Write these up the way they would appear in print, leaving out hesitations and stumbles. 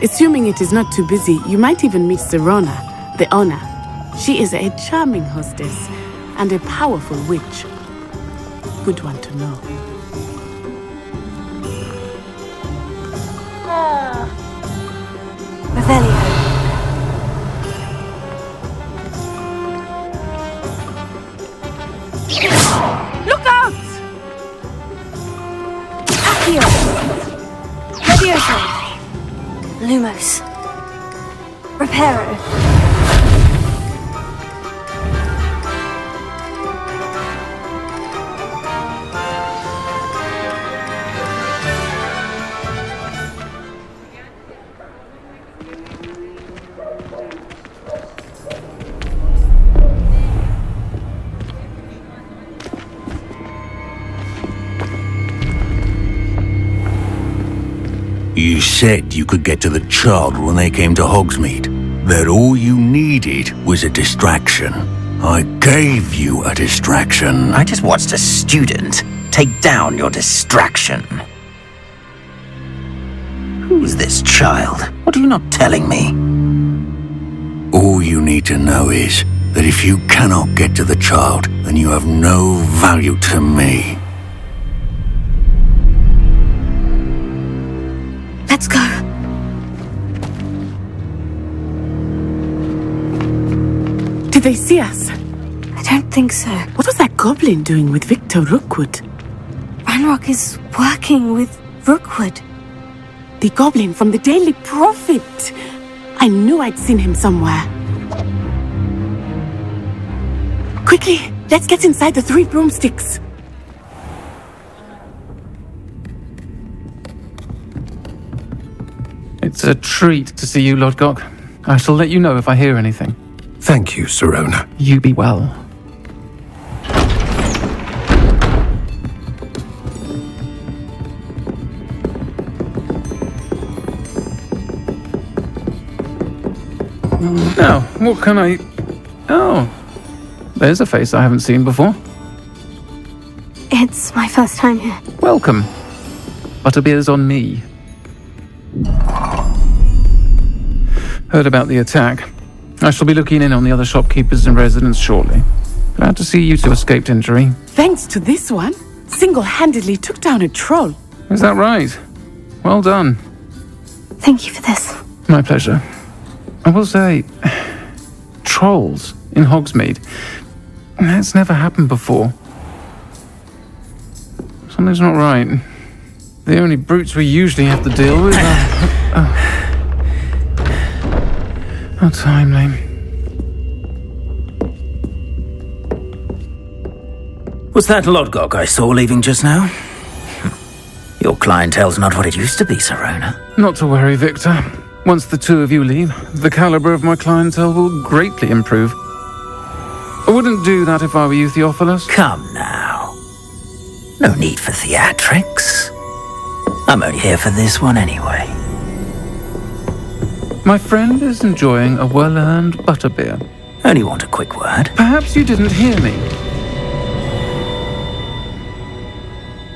Assuming it is not too busy, you might even meet Serona, the owner. She is a charming hostess and a powerful witch. Good one to know. Revelio. Look out! Accio. Levioso. Lumos. Reparo. You said you could get to the child when they came to Hogsmeade. That all you needed was a distraction. I gave you a distraction. I just watched a student take down your distraction. Who's this child? What are you not telling me? All you need to know is that if you cannot get to the child, then you have no value to me. Let's go. Did they see us? I don't think so. What was that goblin doing with Victor Rookwood? Ranrock is working with Rookwood. The goblin from the Daily Prophet. I knew I'd seen him somewhere. Quickly, let's get inside the 3 broomsticks. It's a treat to see you, Lodgok. I shall let you know if I hear anything. Thank you, Serona. You be well. Now, what can I... Oh, there's a face I haven't seen before. It's my first time here. Welcome. Butterbeer's on me. Heard about the attack. I shall be looking in on the other shopkeepers and residents shortly. Glad to see you two escaped injury. Thanks to this one, single-handedly took down a troll. Is that right? Well done. Thank you for this. My pleasure. I will say, trolls in Hogsmeade. That's never happened before. Something's not right. The only brutes we usually have to deal with are... How timely. Was that Lodgok I saw leaving just now? Your clientele's not what it used to be, Serona. Not to worry, Victor. Once the two of you leave, the caliber of my clientele will greatly improve. I wouldn't do that if I were you, Theophilus. Come now. No need for theatrics. I'm only here for this one anyway. My friend is enjoying a well-earned butterbeer. Only want a quick word. Perhaps you didn't hear me.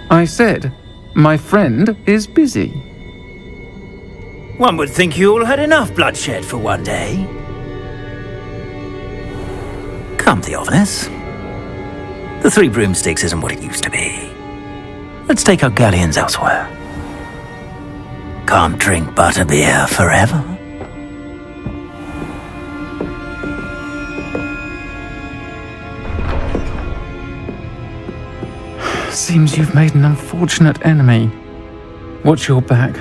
I said, my friend is busy. One would think you all had enough bloodshed for one day. Come, Theophilus. The 3 broomsticks isn't what it used to be. Let's take our galleons elsewhere. Can't drink butterbeer forever. Seems you've made an unfortunate enemy. Watch your back.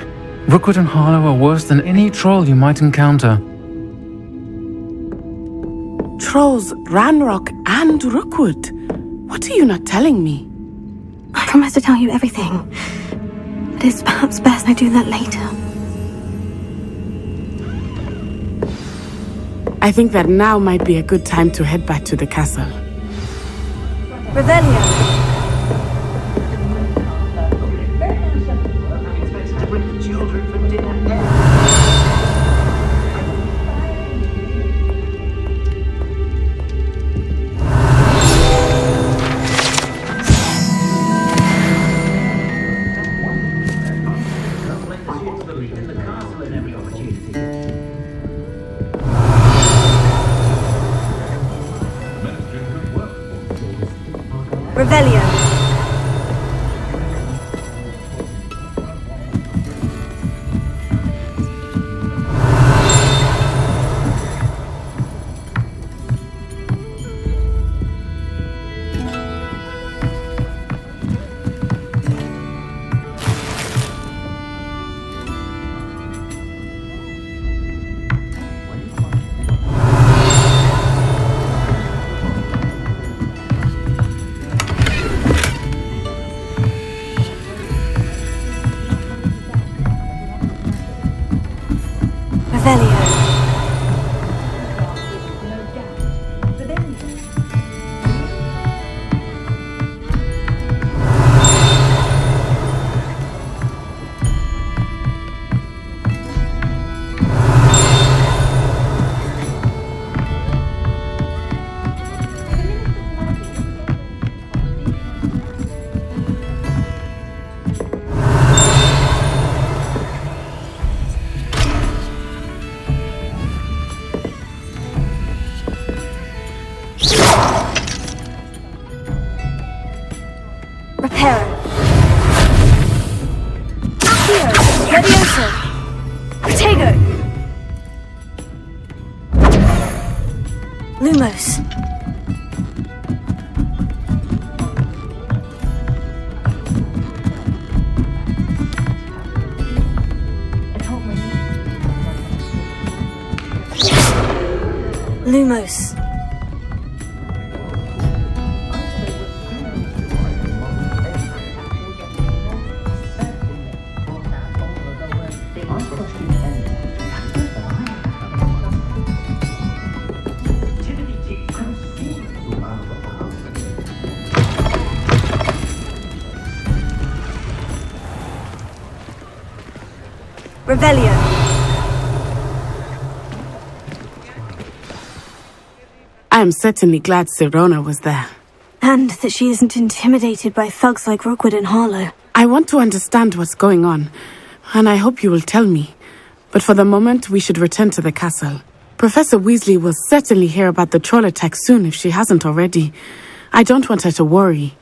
Rookwood and Harlow are worse than any troll you might encounter. Trolls, Ranrock, and Rookwood. What are you not telling me? I promise to tell you everything. But it's perhaps best I do that later. I think that now might be a good time to head back to the castle. Revelio. Revelio. Revelio. Reparo. Accio. Levioso. Protego. Lumos. Lumos. Revelio. I am certainly glad Sirona was there. And that she isn't intimidated by thugs like Rookwood and Harlow. I want to understand what's going on, and I hope you will tell me. But for the moment, we should return to the castle. Professor Weasley will certainly hear about the troll attack soon if she hasn't already. I don't want her to worry.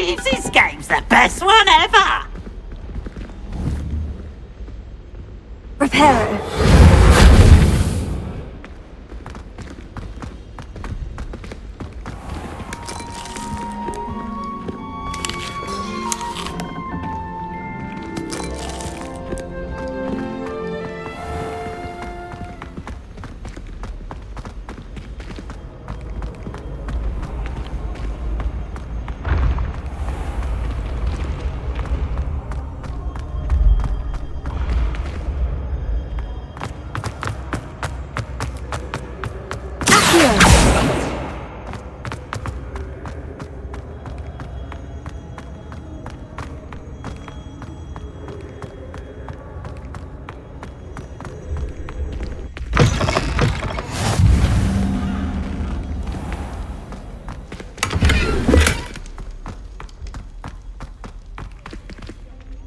believes this game's the best one ever! Reparo.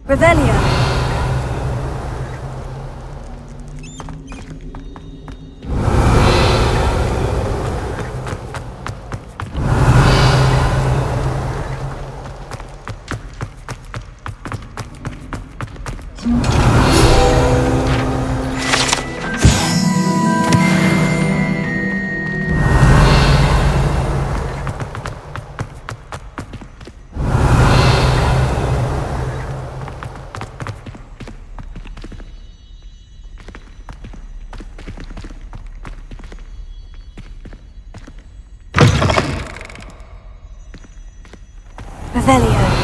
Revelio. Revelio.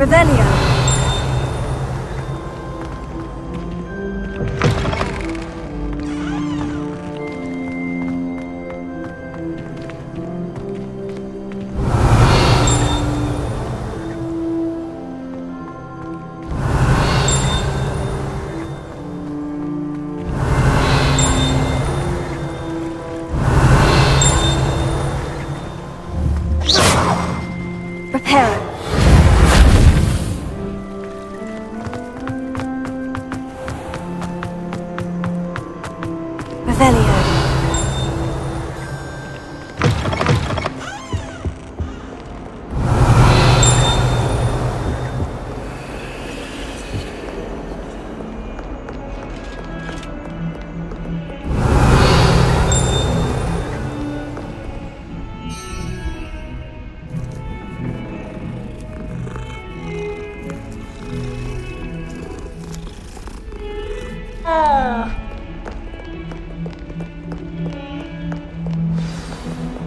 Revelio. Reparo. Revelio.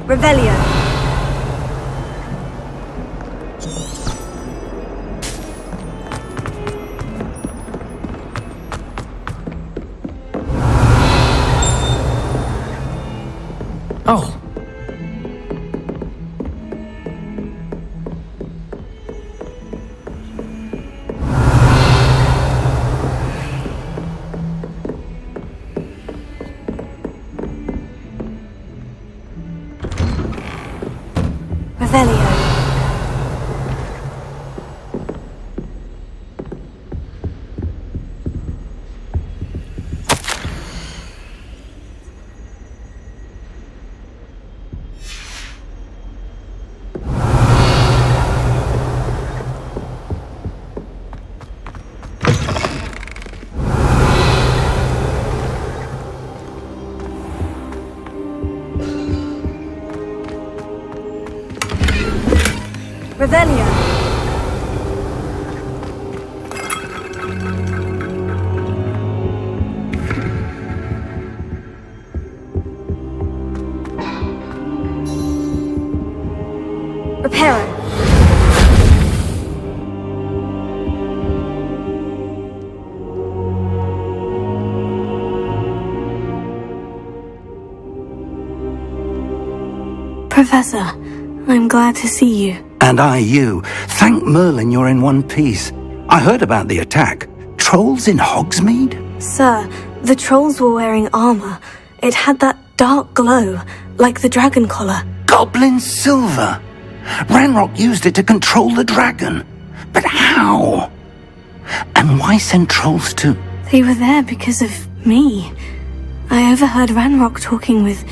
Revelio. Oh, Professor, I'm glad to see you. And I you. Thank Merlin you're in one piece. I heard about the attack. Trolls in Hogsmeade? Sir, the trolls were wearing armor. It had that dark glow, like the dragon collar. Goblin silver! Ranrock used it to control the dragon. But how? And why send trolls to... They were there because of me. I overheard Ranrock talking with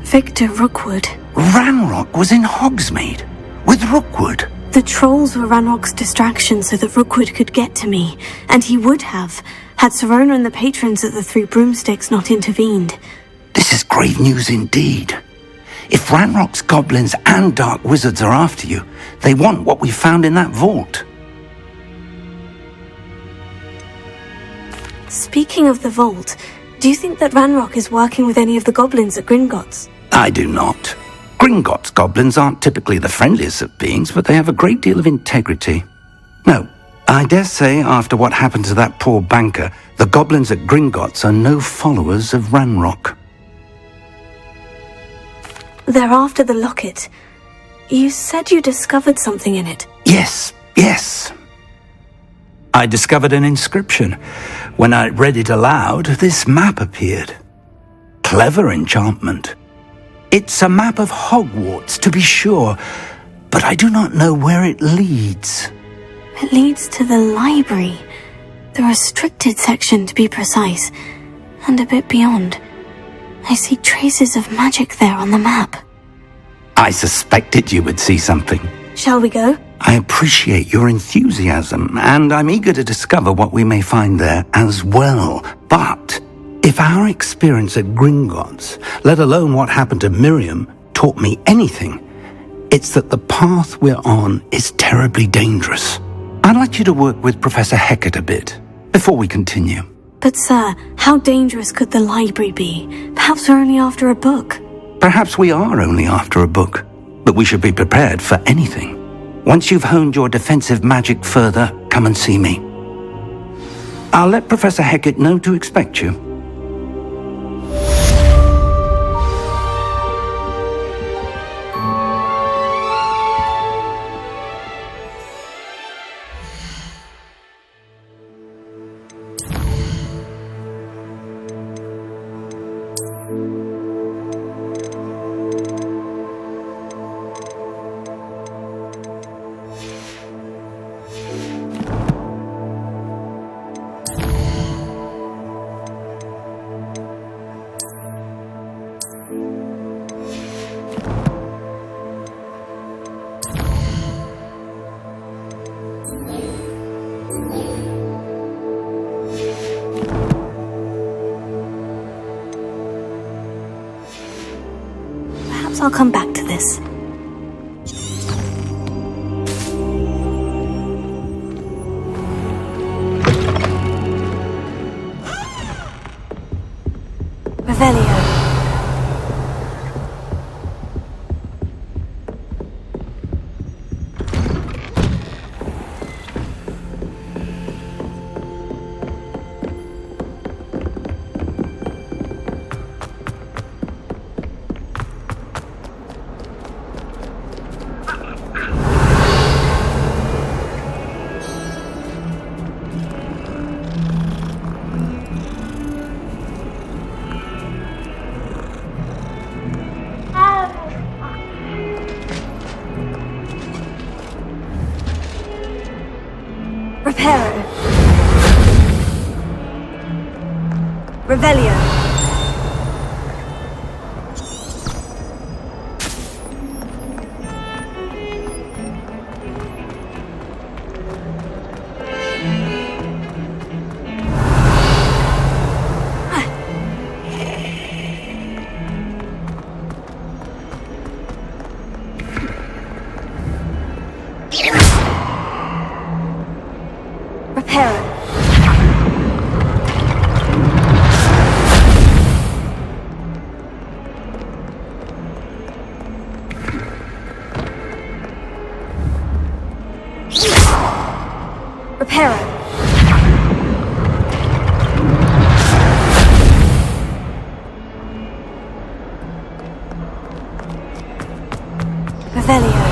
Victor Rookwood. Ranrock was in Hogsmeade? With Rookwood? The trolls were Ranrock's distraction so that Rookwood could get to me, and he would have, had Sirona and the patrons at the Three Broomsticks not intervened. This is grave news indeed. If Ranrock's goblins and dark wizards are after you, they want what we found in that vault. Speaking of the vault, do you think that Ranrock is working with any of the goblins at Gringotts? I do not. Gringotts goblins aren't typically the friendliest of beings, but they have a great deal of integrity. No, I dare say after what happened to that poor banker, the goblins at Gringotts are no followers of Ranrock. They're after the locket. You said you discovered something in it. Yes. I discovered an inscription. When I read it aloud, this map appeared. Clever enchantment. It's a map of Hogwarts, to be sure, but I do not know where it leads. It leads to the library. The restricted section, to be precise, and a bit beyond. I see traces of magic there on the map. I suspected you would see something. Shall we go? I appreciate your enthusiasm, and I'm eager to discover what we may find there as well. But if our experience at Gringotts, let alone what happened to Miriam, taught me anything, it's that the path we're on is terribly dangerous. I'd like you to work with Professor Hecat a bit before we continue. But sir, how dangerous could the library be? Perhaps we're only after a book. Perhaps we are only after a book, but we should be prepared for anything. Once you've honed your defensive magic further, come and see me. I'll let Professor Hecat know to expect you. I'll come back to this. Revelio. Reparo. Revelio. Reparo. Reparo. Revelio.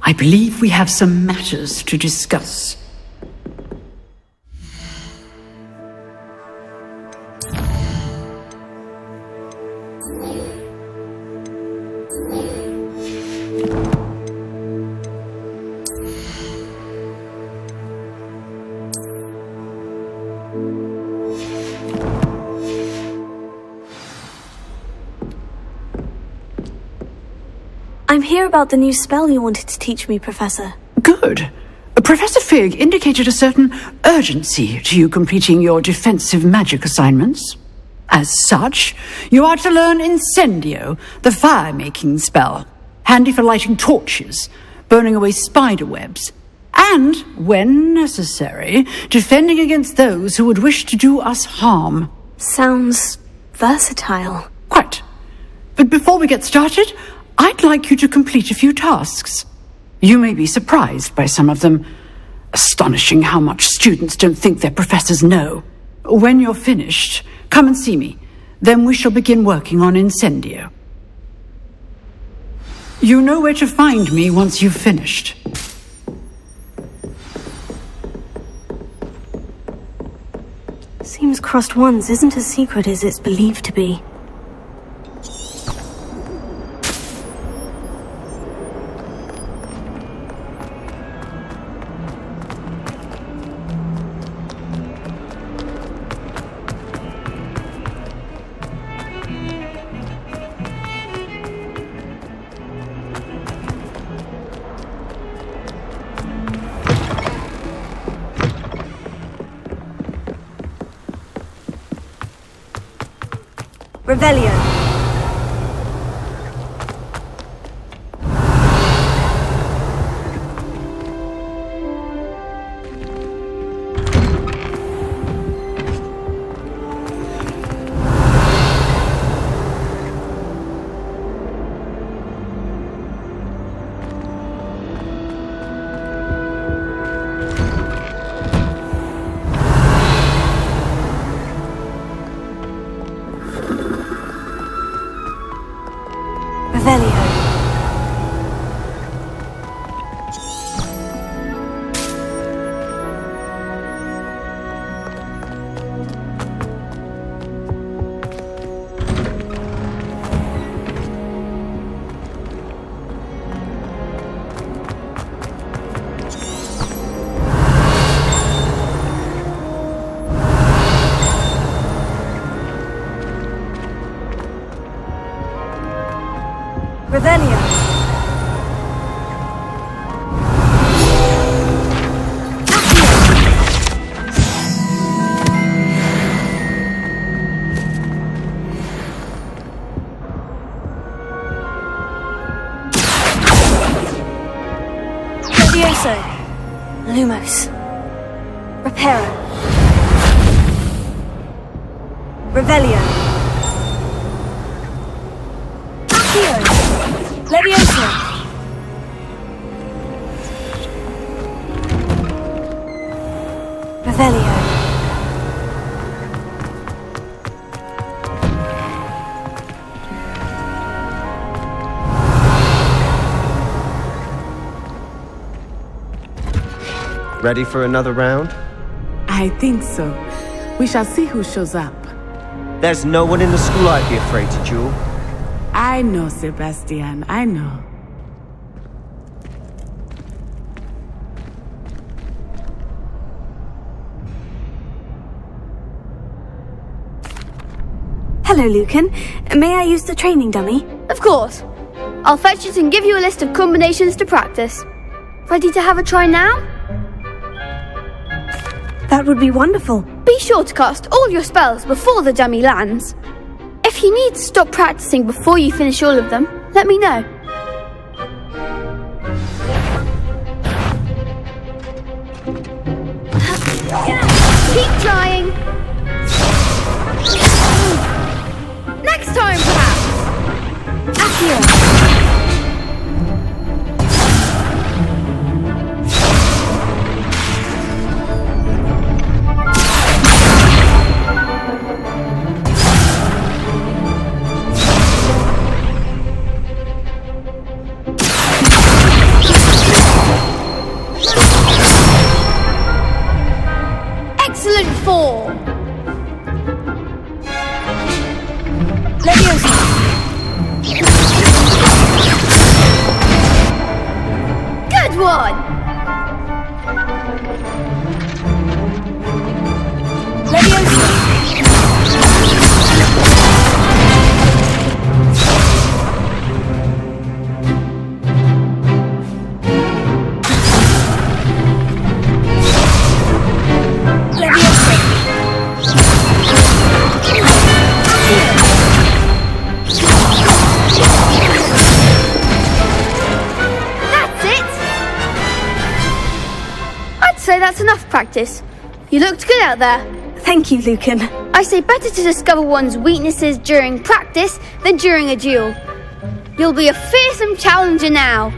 I believe we have some matters to discuss. I'm here about the new spell you wanted to teach me, Professor. Good. Professor Fig indicated a certain urgency to you completing your defensive magic assignments. As such, you are to learn Incendio, the fire-making spell, handy for lighting torches, burning away spider webs, and, when necessary, defending against those who would wish to do us harm. Sounds versatile. Quite. But before we get started, I'd like you to complete a few tasks. You may be surprised by some of them. Astonishing how much students don't think their professors know. When you're finished, come and see me. Then we shall begin working on Incendio. You know where to find me once you've finished. Seems crossed ones isn't as secret as it's believed to be. Revelio. Revelio. Levioso. Lumos. Reparo. Revelio. Levioso! Revelio. Ready for another round? I think so. We shall see who shows up. There's no one in the school I'd be afraid to duel. I know, Sebastian, I know. Hello, Hello, Lucan. May I use the training dummy? Of course. I'll fetch it and give you a list of combinations to practice. Ready to have a try now? That would be wonderful. Be sure to cast all your spells before the dummy lands. If you need to stop practicing before you finish all of them, let me know. Keep trying. Next time, perhaps. Accio. Excellent form. Leviosa. Good one. Leviosa. That's enough practice. You looked good out there. Thank you, Lucan. I say better to discover one's weaknesses during practice than during a duel. You'll be a fearsome challenger now.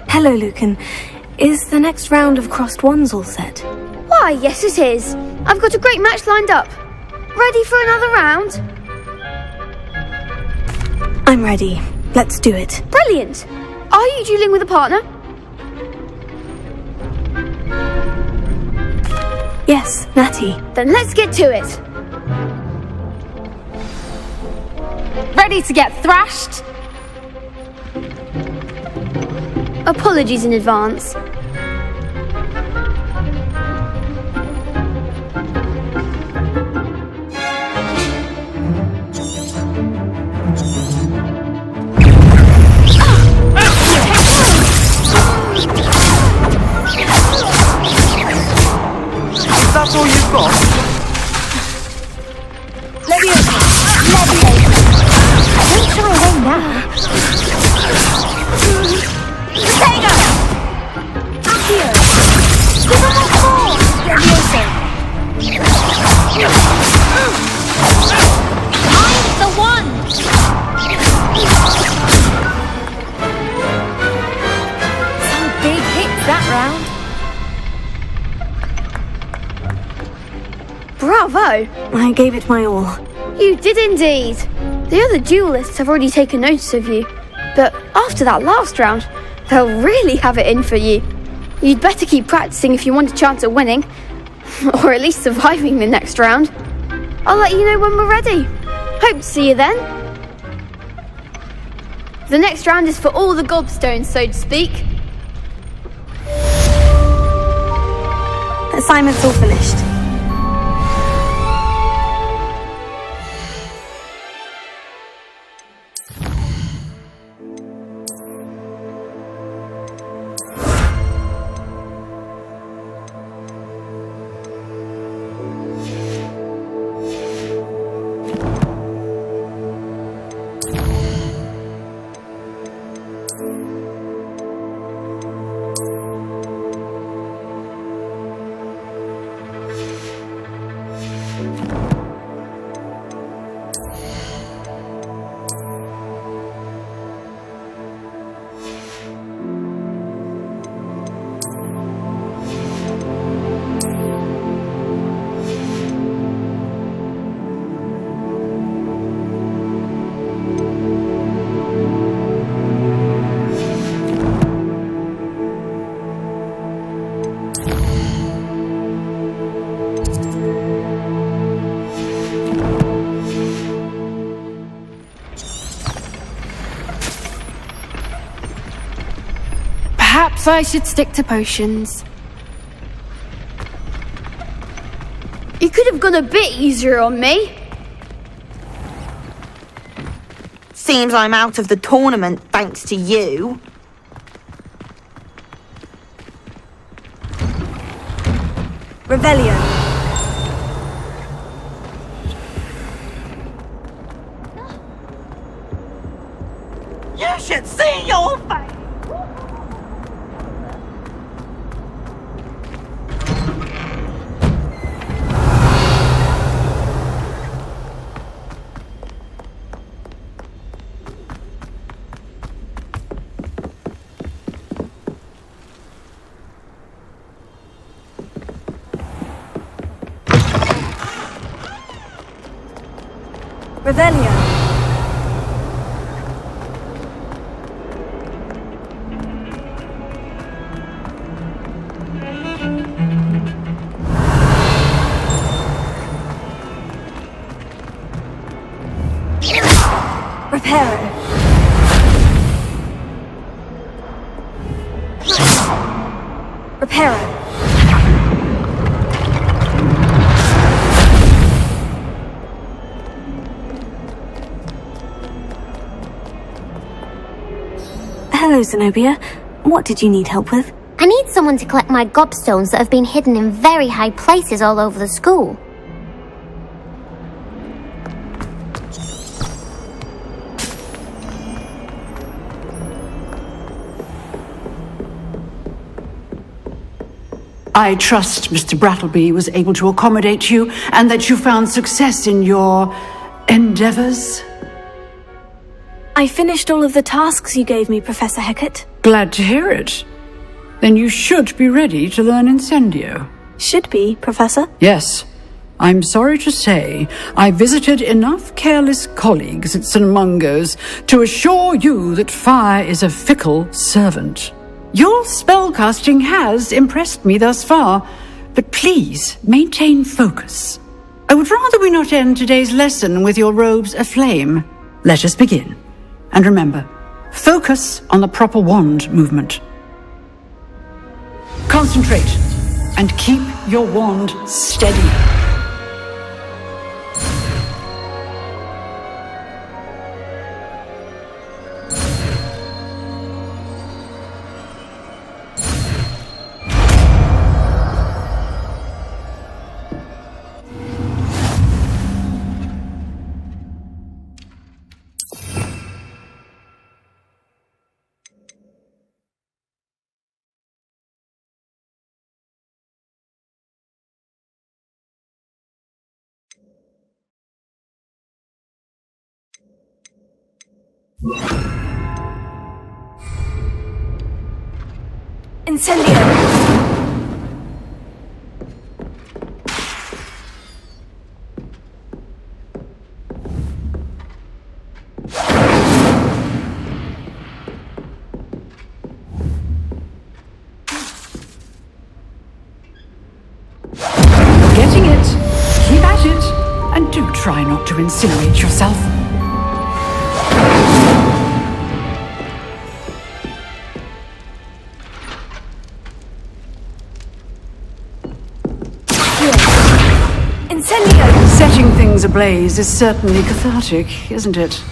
Hello, Lucan. Is the next round of crossed wands all set? Why, yes it is. I've got a great match lined up. Ready for another round? I'm ready. Let's do it. Brilliant. Are you dueling with a partner? Yes, Natty. Then let's get to it. Ready to get thrashed? Apologies in advance. That's all you've got? Leviosa! Don't shy away now. Potato! Accio! Give him a call! Leviosa! I'm the one! Some big hits that round. Bravo! I gave it my all. You did indeed. The other duelists have already taken notice of you, but after that last round, they'll really have it in for you. You'd better keep practicing if you want a chance at winning, or at least surviving the next round. I'll let you know when we're ready. Hope to see you then. The next round is for all the gobstones, so to speak. Assignment's all finished. Perhaps I should stick to potions. You could have gone a bit easier on me. Seems I'm out of the tournament thanks to you. Revelio. You should see your face! Revelio. Reparo. Reparo. Hello, Zenobia. What did you need help with? I need someone to collect my gobstones that have been hidden in very high places all over the school. I trust Mr. Brattleby was able to accommodate you and that you found success in your endeavors. I finished all of the tasks you gave me, Professor Hecat. Glad to hear it. Then you should be ready to learn Incendio. Should be, Professor? Yes. I'm sorry to say, I visited enough careless colleagues at St. Mungo's to assure you that fire is a fickle servant. Your spellcasting has impressed me thus far, but please maintain focus. I would rather we not end today's lesson with your robes aflame. Let us begin. And remember, focus on the proper wand movement. Concentrate and keep your wand steady. Incendio! Getting it. Keep at it. And do try not to incinerate yourself. Incendio! Setting things ablaze is certainly cathartic, isn't it?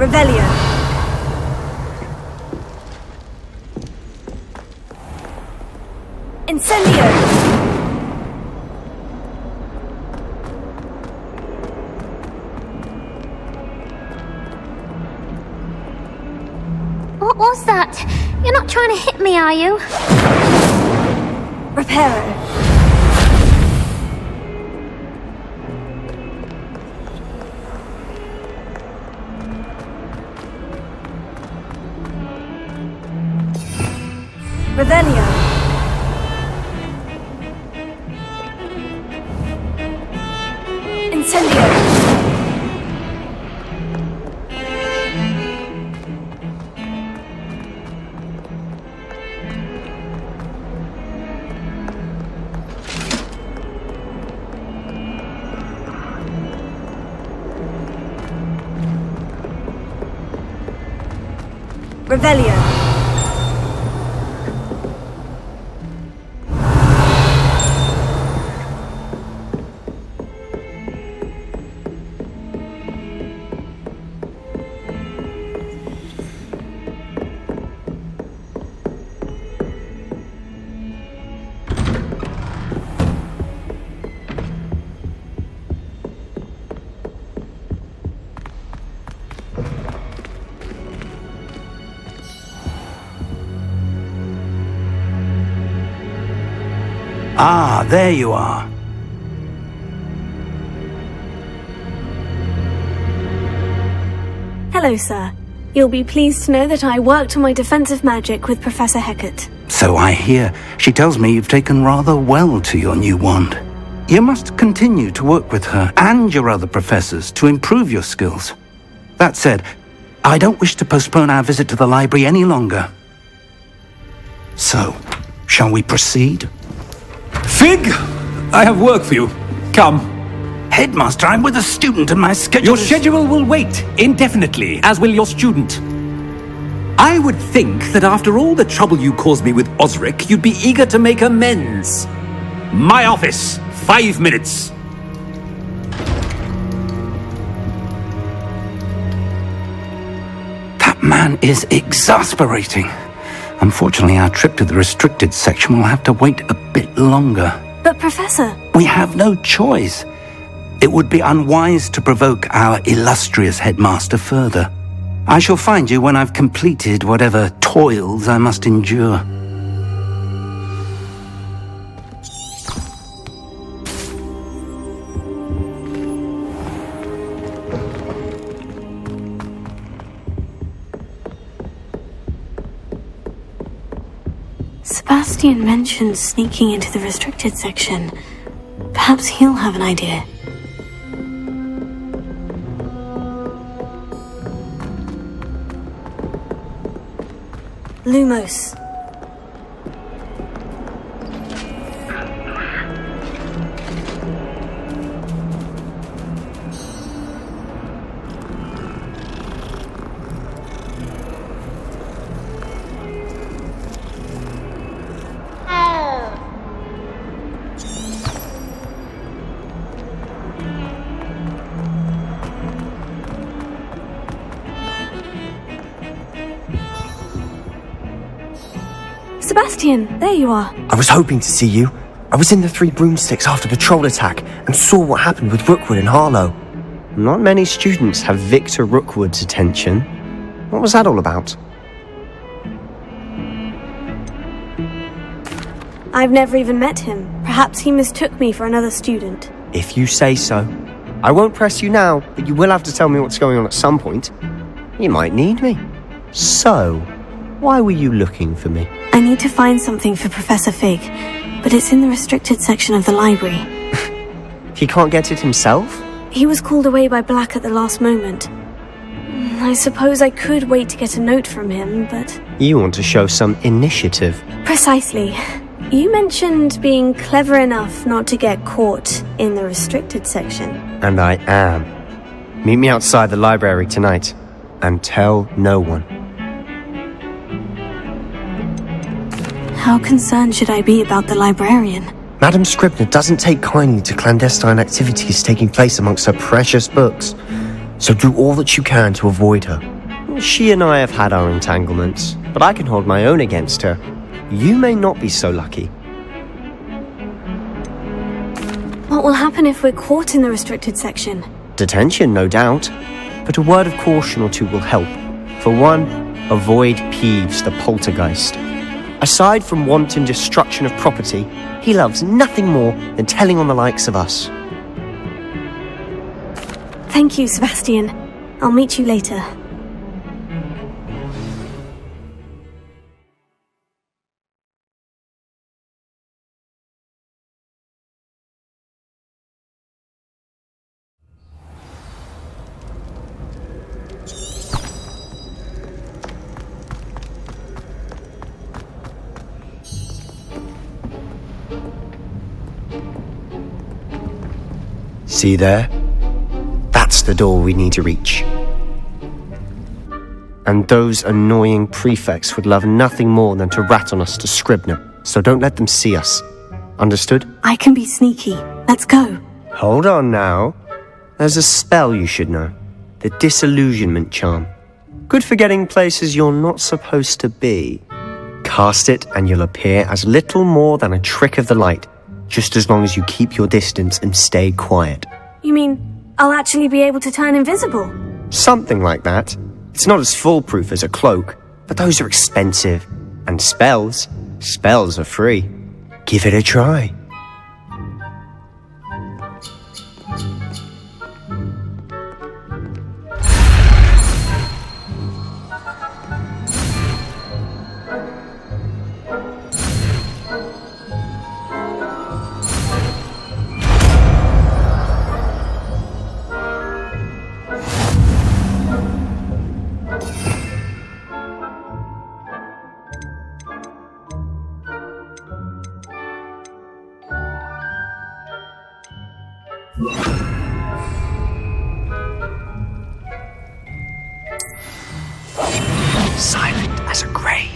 Revelio. Incendio. What was that? You're not trying to hit me, are you? Reparo. Revelio. Incendio. Revelio. Ah, there you are. Hello, sir. You'll be pleased to know that I worked on my defensive magic with Professor Hecat. So I hear. She tells me you've taken rather well to your new wand. You must continue to work with her and your other professors to improve your skills. That said, I don't wish to postpone our visit to the library any longer. So, shall we proceed? Fig! I have work for you. Come. Headmaster, I'm with a student and my schedule Your schedule will wait indefinitely, as will your student. I would think that after all the trouble you caused me with Osric, you'd be eager to make amends. My office, 5 minutes. That man is exasperating. Unfortunately, our trip to the restricted section will have to wait a bit longer. But, Professor... We have no choice. It would be unwise to provoke our illustrious headmaster further. I shall find you when I've completed whatever toils I must endure. Sebastian mentioned sneaking into the restricted section. Perhaps he'll have an idea. Lumos. Sebastian, there you are. I was hoping to see you. I was in the Three Broomsticks after the troll attack and saw what happened with Rookwood and Harlow. Not many students have Victor Rookwood's attention. What was that all about? I've never even met him. Perhaps he mistook me for another student. If you say so. I won't press you now, but you will have to tell me what's going on at some point. You might need me. So, why were you looking for me? I need to find something for Professor Fig, but it's in the restricted section of the library. He can't get it himself? He was called away by Black at the last moment. I suppose I could wait to get a note from him, but... You want to show some initiative. Precisely. You mentioned being clever enough not to get caught in the restricted section. And I am. Meet me outside the library tonight, and tell no one. How concerned should I be about the librarian? Madame Scribner doesn't take kindly to clandestine activities taking place amongst her precious books, so do all that you can to avoid her. She and I have had our entanglements, but I can hold my own against her. You may not be so lucky. What will happen if we're caught in the restricted section? Detention, no doubt. But a word of caution or two will help. For one, avoid Peeves, the poltergeist. Aside from wanton destruction of property, he loves nothing more than telling on the likes of us. Thank you, Sebastian. I'll meet you later. See there? That's the door we need to reach. And those annoying prefects would love nothing more than to rat on us to Scribner, so don't let them see us. Understood? I can be sneaky. Let's go. Hold on now. There's a spell you should know. The Disillusionment Charm. Good for getting places you're not supposed to be. Cast it and you'll appear as little more than a trick of the light, just as long as you keep your distance and stay quiet. You mean I'll actually be able to turn invisible? Something like that. It's not as foolproof as a cloak, but those are expensive. And spells are free. Give it a try. Silent as a grave.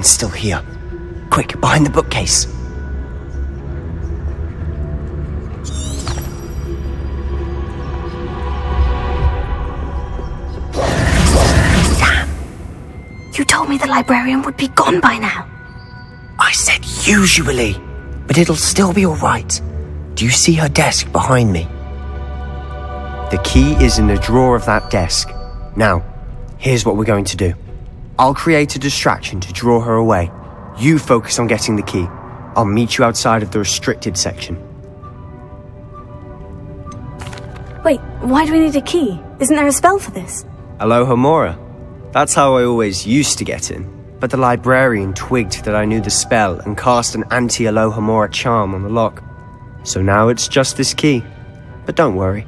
Still here. Quick, behind the bookcase. Damn! You told me the librarian would be gone by now. I said usually, but it'll still be alright. Do you see her desk behind me? The key is in the drawer of that desk. Now, here's what we're going to do. I'll create a distraction to draw her away. You focus on getting the key. I'll meet you outside of the restricted section. Wait, why do we need a key? Isn't there a spell for this? Alohomora. That's how I always used to get in. But the librarian twigged that I knew the spell and cast an anti-Alohomora charm on the lock. So now it's just this key. But don't worry.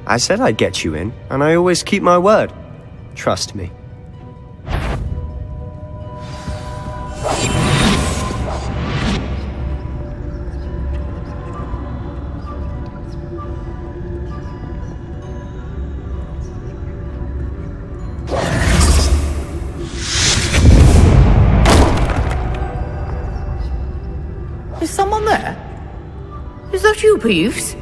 I said I'd get you in, and I always keep my word. Trust me. Is someone there? Is that you, Peeves?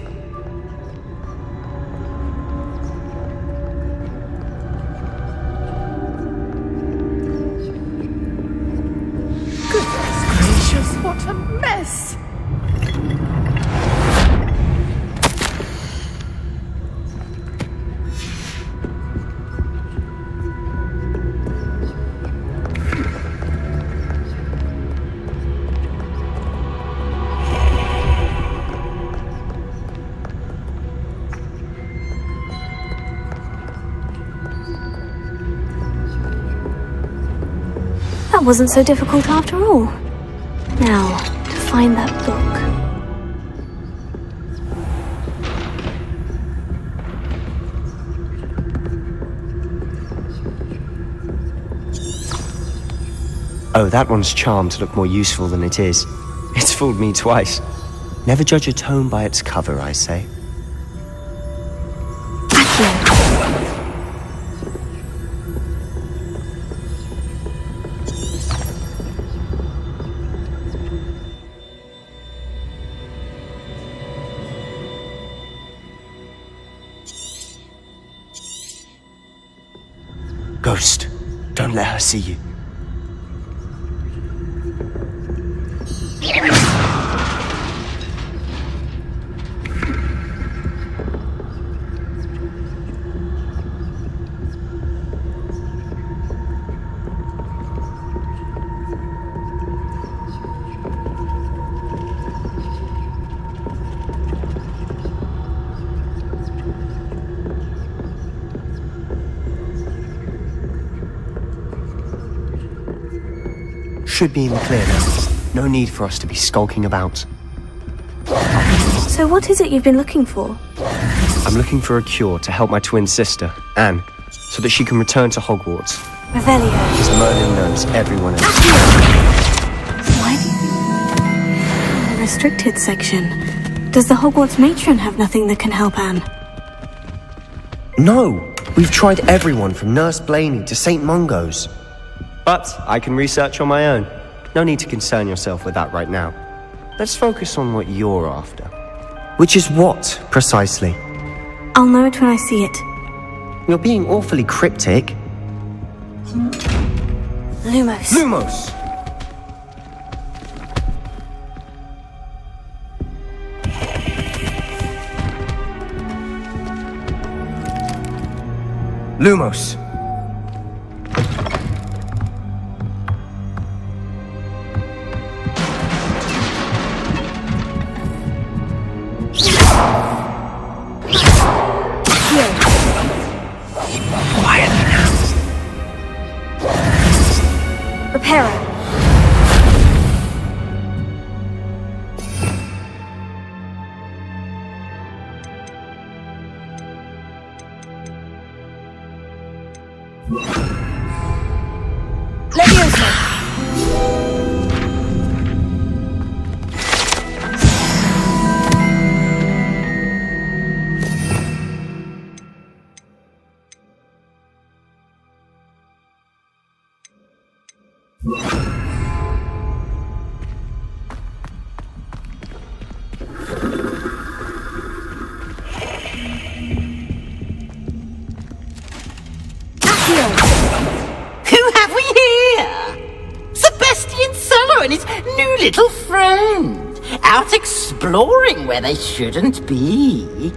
That wasn't so difficult after all. Now, to find that book. Oh, that one's charmed to look more useful than it is. It's fooled me twice. Never judge a tome by its cover, I say. Ghost, don't let her see you. Should be in the clear now. No need for us to be skulking about. So what is it you've been looking for? I'm looking for a cure to help my twin sister, Anne, so that she can return to Hogwarts. Revelio. As Merlin knows everyone else. Why do you... The restricted section. Does the Hogwarts matron have nothing that can help Anne? No! We've tried everyone from Nurse Blaney to St. Mungo's. But I can research on my own. No need to concern yourself with that right now. Let's focus on what you're after. Which is what, precisely? I'll know it when I see it. You're being awfully cryptic. Lumos. Lumos! Lumos! Little friend, out exploring where they shouldn't be.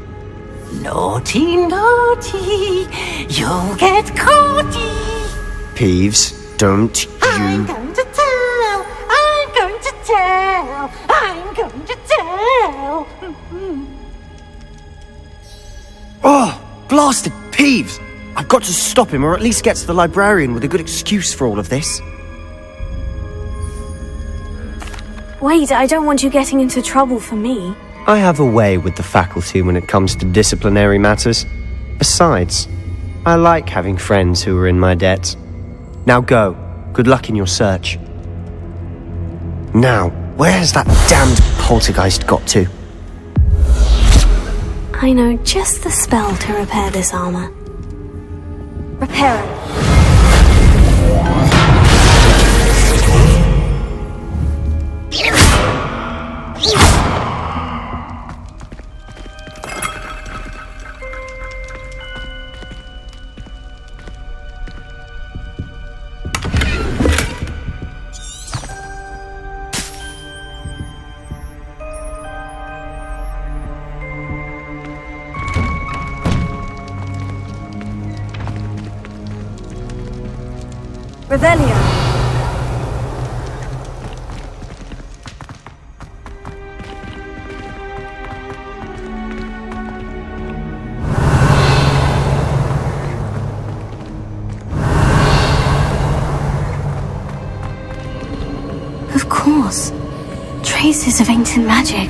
Naughty, naughty, you'll get caughty. Peeves, don't you... I'm going to tell, I'm going to tell, I'm going to tell. Oh, blasted Peeves! I've got to stop him, or at least get to the librarian with a good excuse for all of this. Wait, I don't want you getting into trouble for me. I have a way with the faculty when it comes to disciplinary matters. Besides, I like having friends who are in my debt. Now go. Good luck in your search. Now, where has that damned poltergeist got to? I know just the spell to repair this armor. Repair it. Revelio. Of course. Traces of ancient magic.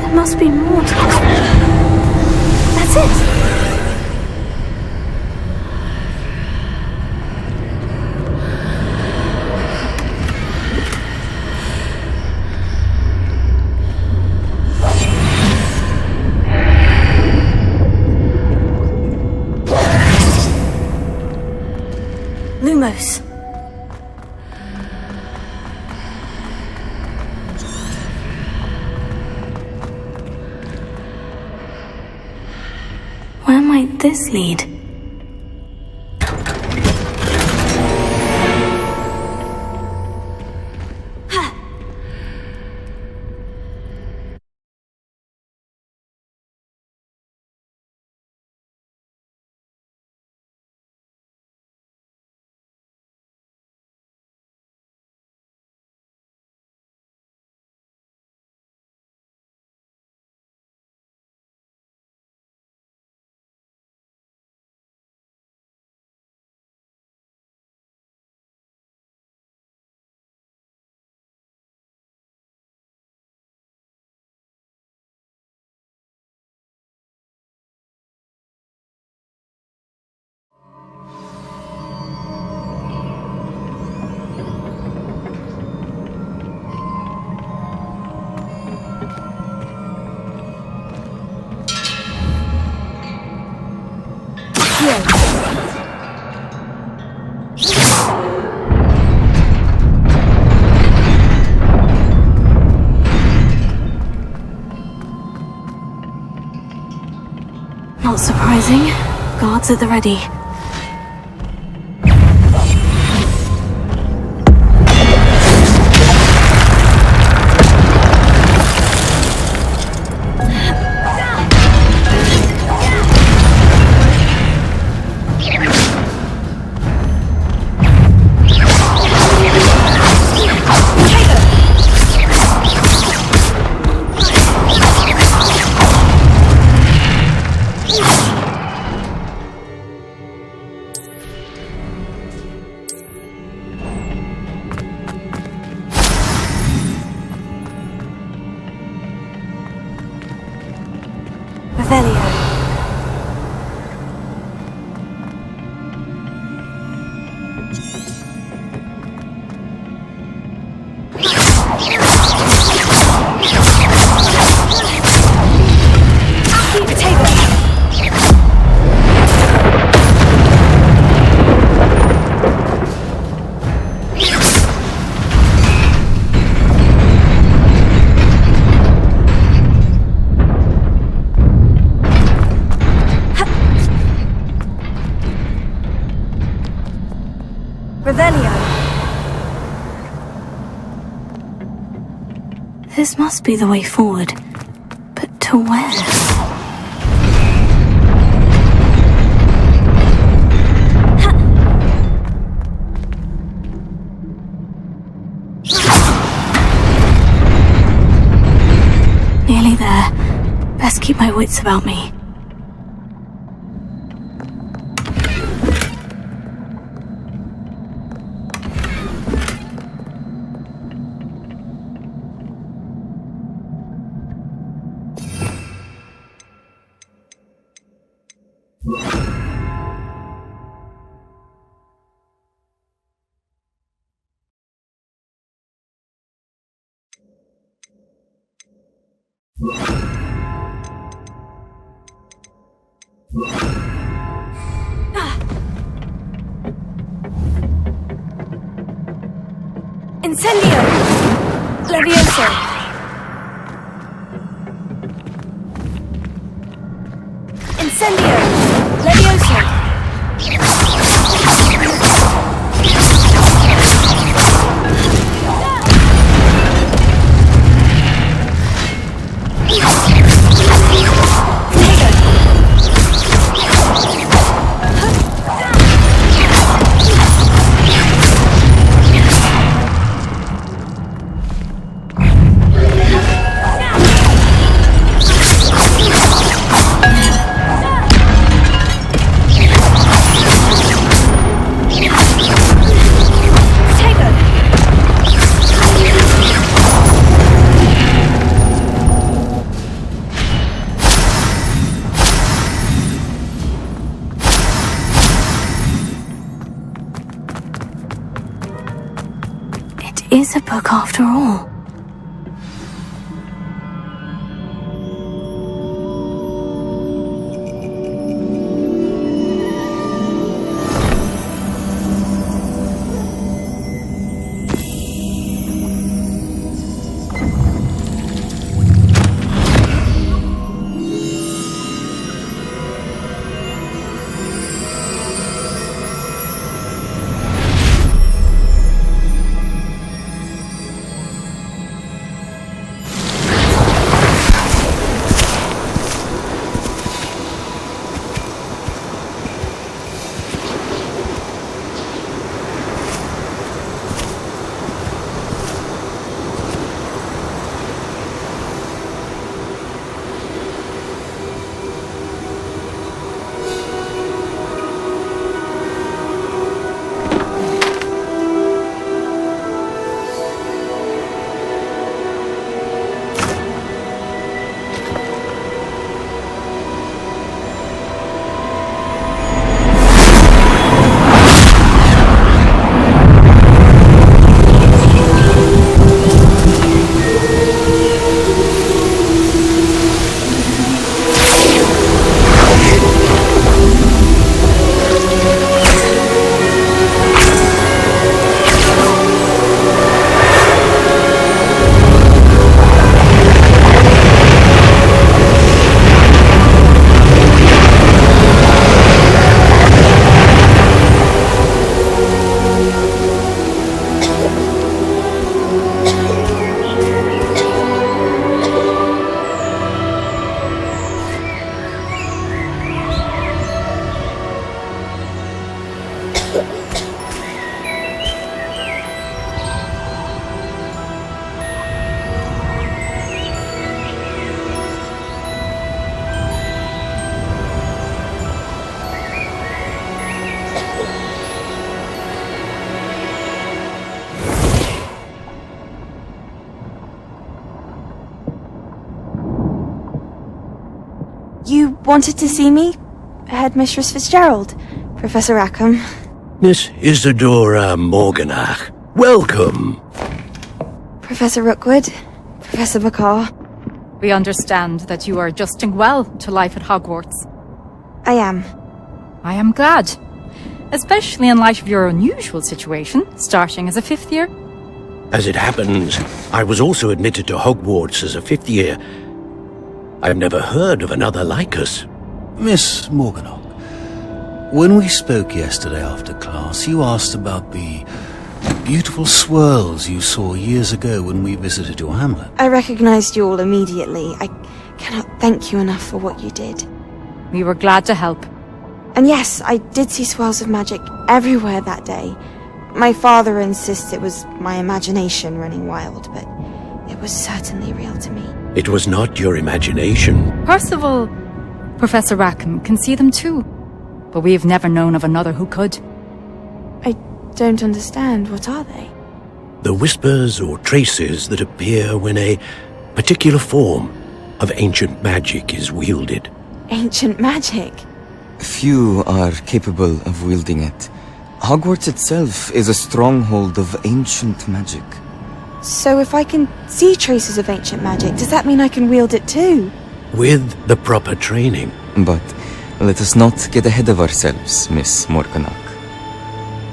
There must be more to this. That's it! Lumos. Where might this lead? Not surprising. Guards at the ready. Revelio. This must be the way forward. But to where? Nearly there. Best keep my wits about me. Incendio! Levioso! Incendio! Levioso! is a book after all. You wanted to see me? Headmistress Fitzgerald? Professor Rackham? Miss Isadora Morganach, welcome. Professor Rookwood? Professor McCaw? We understand that you are adjusting well to life at Hogwarts. I am. I am glad. Especially in light of your unusual situation, starting as a 5th year. As it happens, I was also admitted to Hogwarts as a 5th year. I've never heard of another like us. Miss Morganach, when we spoke yesterday after class, you asked about the beautiful swirls you saw years ago when we visited your hamlet. I recognized you all immediately. I cannot thank you enough for what you did. We were glad to help. And yes, I did see swirls of magic everywhere that day. My father insists it was my imagination running wild, but it was certainly real to me. It was not your imagination. Percival, Professor Rackham can see them too. But we have never known of another who could. I don't understand. What are they? The whispers or traces that appear when a particular form of ancient magic is wielded. Ancient magic? Few are capable of wielding it. Hogwarts itself is a stronghold of ancient magic. So if I can see traces of ancient magic, does that mean I can wield it too? With the proper training. But let us not get ahead of ourselves, Miss Morganach.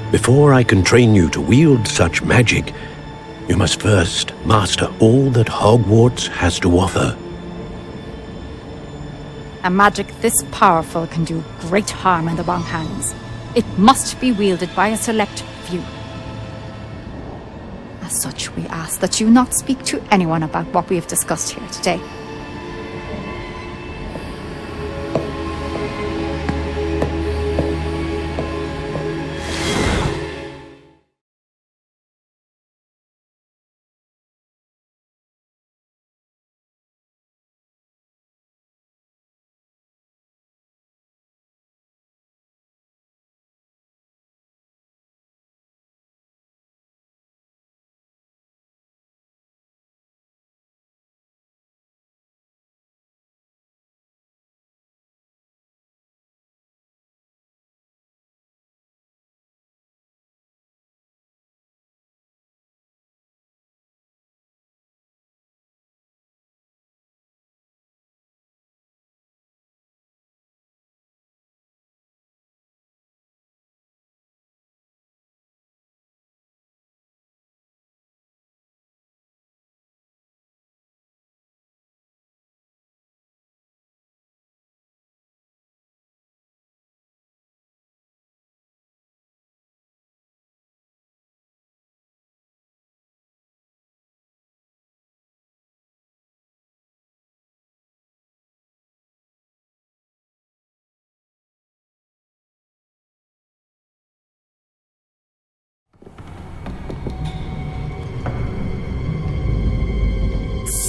Before I can train you to wield such magic, you must first master all that Hogwarts has to offer. A magic this powerful can do great harm in the wrong hands. It must be wielded by a select few. As such, we ask that you not speak to anyone about what we have discussed here today.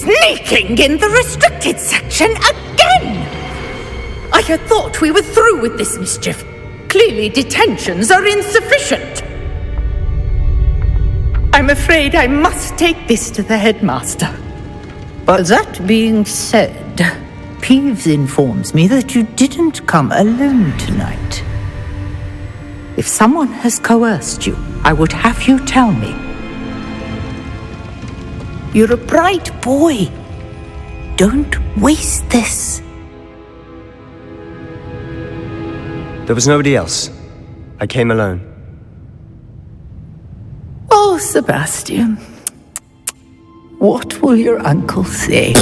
Sneaking in the restricted section again! I had thought we were through with this mischief. Clearly detentions are insufficient. I'm afraid I must take this to the headmaster. But that being said, Peeves informs me that you didn't come alone tonight. If someone has coerced you, I would have you tell me. You're a bright boy. Don't waste this. There was nobody else. I came alone. Oh, Sebastian. What will your uncle say?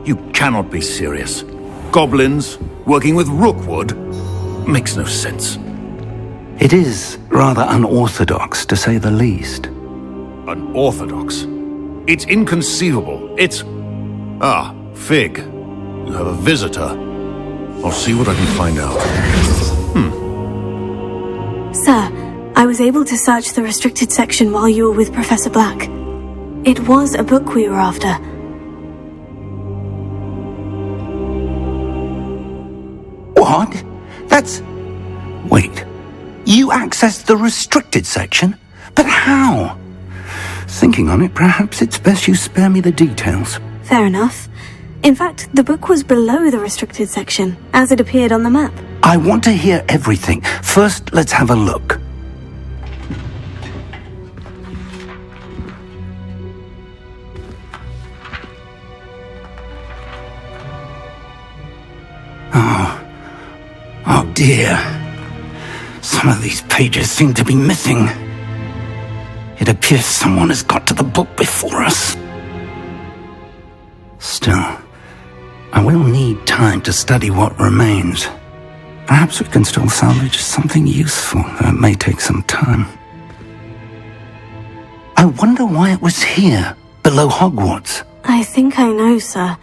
You cannot be serious. Goblins working with Rookwood? Makes no sense. It is rather unorthodox, to say the least. Unorthodox? It's inconceivable. It's... Ah, Fig. You have a visitor. I'll see what I can find out. Sir, I was able to search the restricted section while you were with Professor Black. It was a book we were after. What? That's... Wait. You accessed the restricted section? But how? Thinking on it, perhaps it's best you spare me the details. Fair enough. In fact, the book was below the restricted section, as it appeared on the map. I want to hear everything. First, let's have a look. Oh dear. Some of these pages seem to be missing. It appears someone has got to the book before us. Still, I will need time to study what remains. Perhaps we can still salvage something useful, though it may take some time. I wonder why it was here, below Hogwarts. I think I know, sir.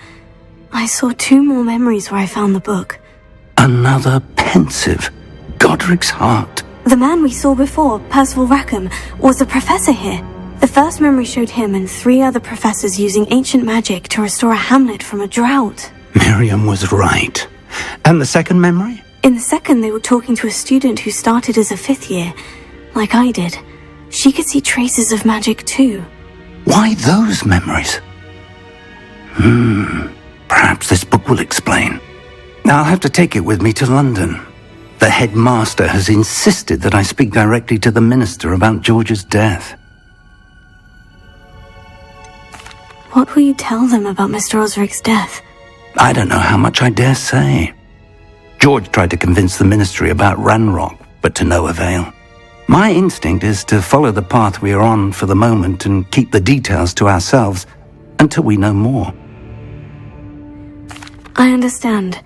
I saw 2 more memories where I found the book. Another pensive. Godric's heart. The man we saw before, Percival Rackham, was a professor here. The first memory showed him and 3 other professors using ancient magic to restore a hamlet from a drought. Miriam was right. And the second memory? In the second, they were talking to a student who started as a 5th year, like I did. She could see traces of magic too. Why those memories? Perhaps this book will explain. I'll have to take it with me to London. The headmaster has insisted that I speak directly to the minister about George's death. What will you tell them about Mr. Osric's death? I don't know how much I dare say. George tried to convince the ministry about Ranrock, but to no avail. My instinct is to follow the path we are on for the moment and keep the details to ourselves until we know more. I understand.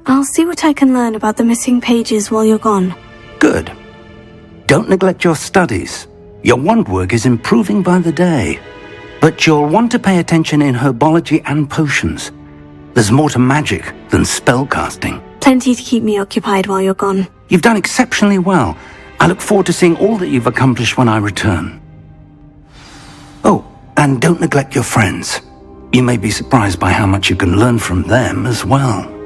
I'll see what I can learn about the missing pages while you're gone. Good. Don't neglect your studies. Your wand work is improving by the day. But you'll want to pay attention in herbology and potions. There's more to magic than spellcasting. Plenty to keep me occupied while you're gone. You've done exceptionally well. I look forward to seeing all that you've accomplished when I return. Oh, and don't neglect your friends. You may be surprised by how much you can learn from them as well.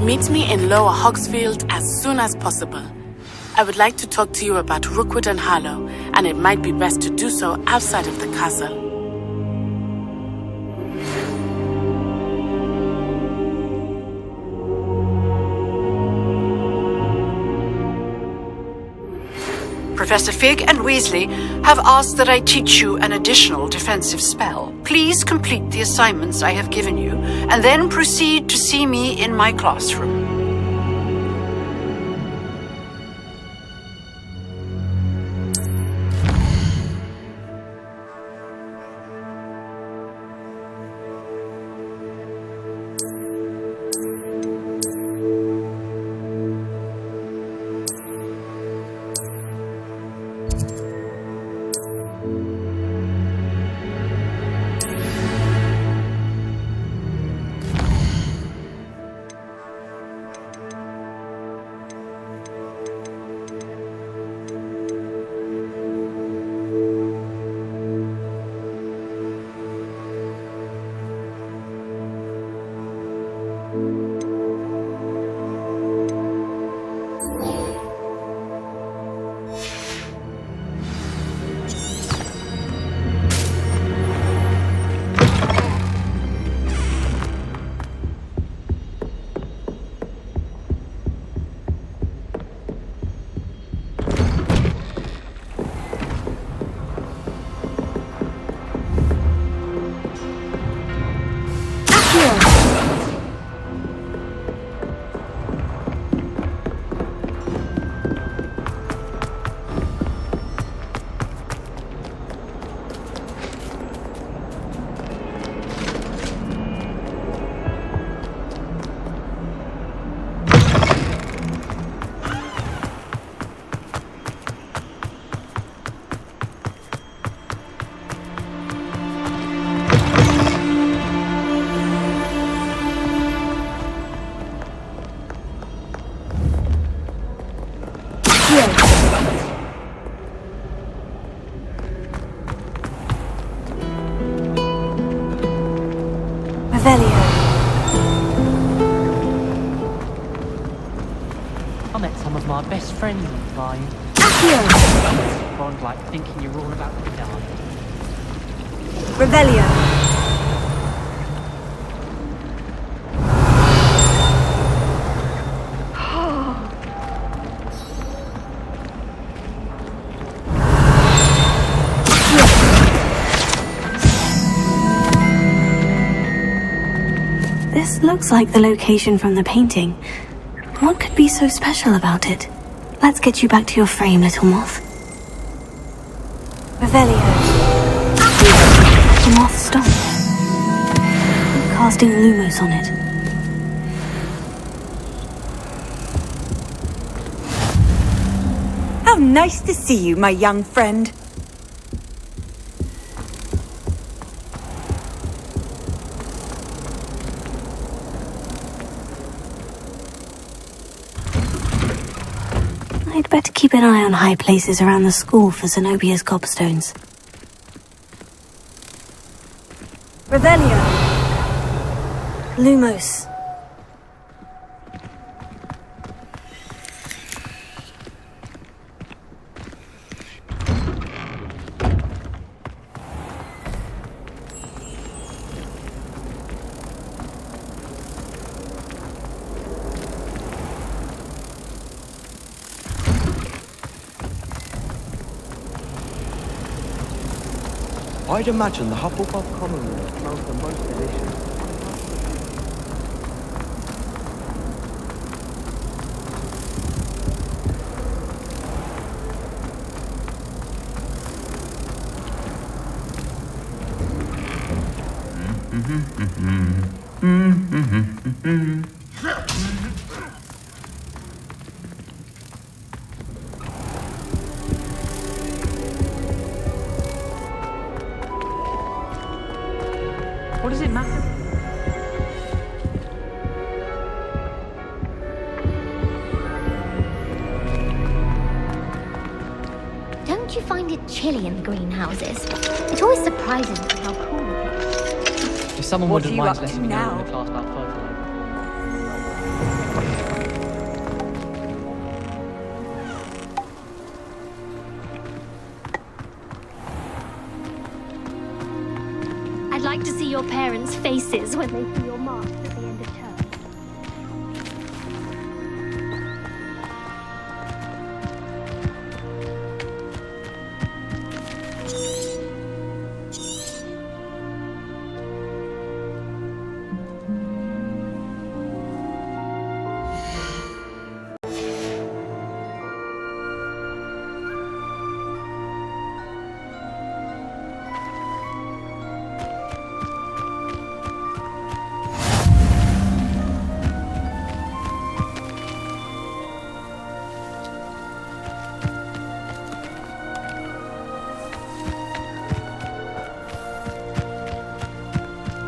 Meet me in Lower Hogsfield as soon as possible. I would like to talk to you about Rookwood and Harlow, and it might be best to do so outside of the castle. Professor Fig and Weasley have asked that I teach you an additional defensive spell. Please complete the assignments I have given you, and then proceed to see me in my classroom. I met some of my best friends on flying. Bond like thinking you're all about to die. Revelio. This looks like the location from the painting. What could be so special about it? Let's get you back to your frame, little moth. Revelio. The moth stopped. I'm casting Lumos on it. How nice to see you, my young friend. I'd better keep an eye on high places around the school for Zenobia's gobstones. Revelio. Lumos. I'd imagine the Hufflepuff common room smells the most delicious. What does it matter? Don't you find it chilly in the greenhouses? It always surprises me how cool it is. If someone What wouldn't are you mind up letting to me know now? in the class about fertilizer. I'd like to see your parents' faces when they see your marks at the end of term.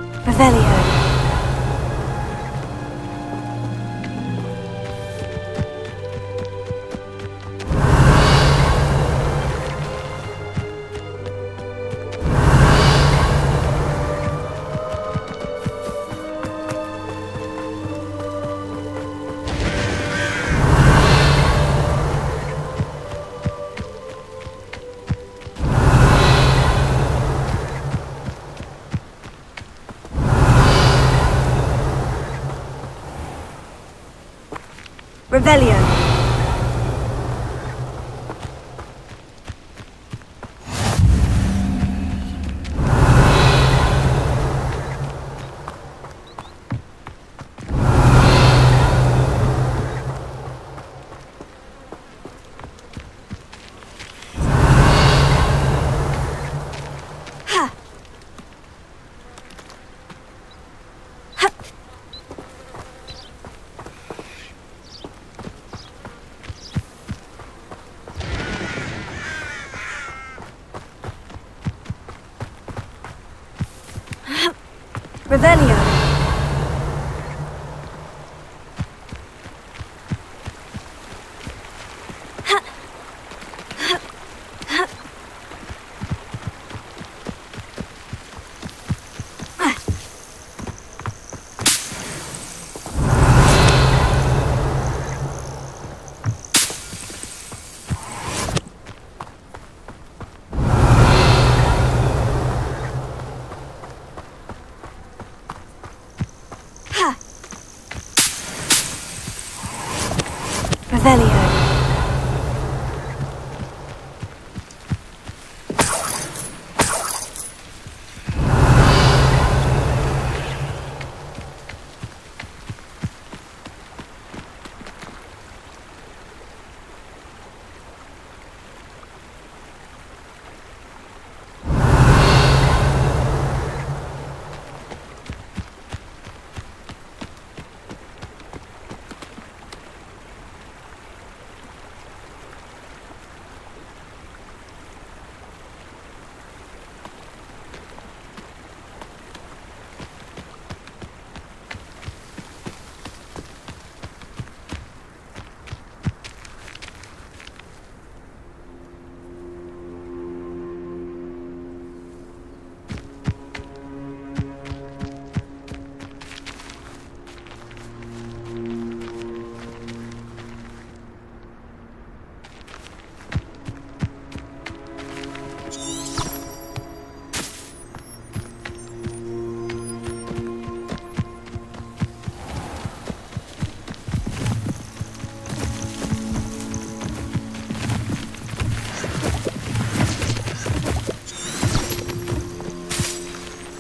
Revelio. Revelio. Revelio. Revelio.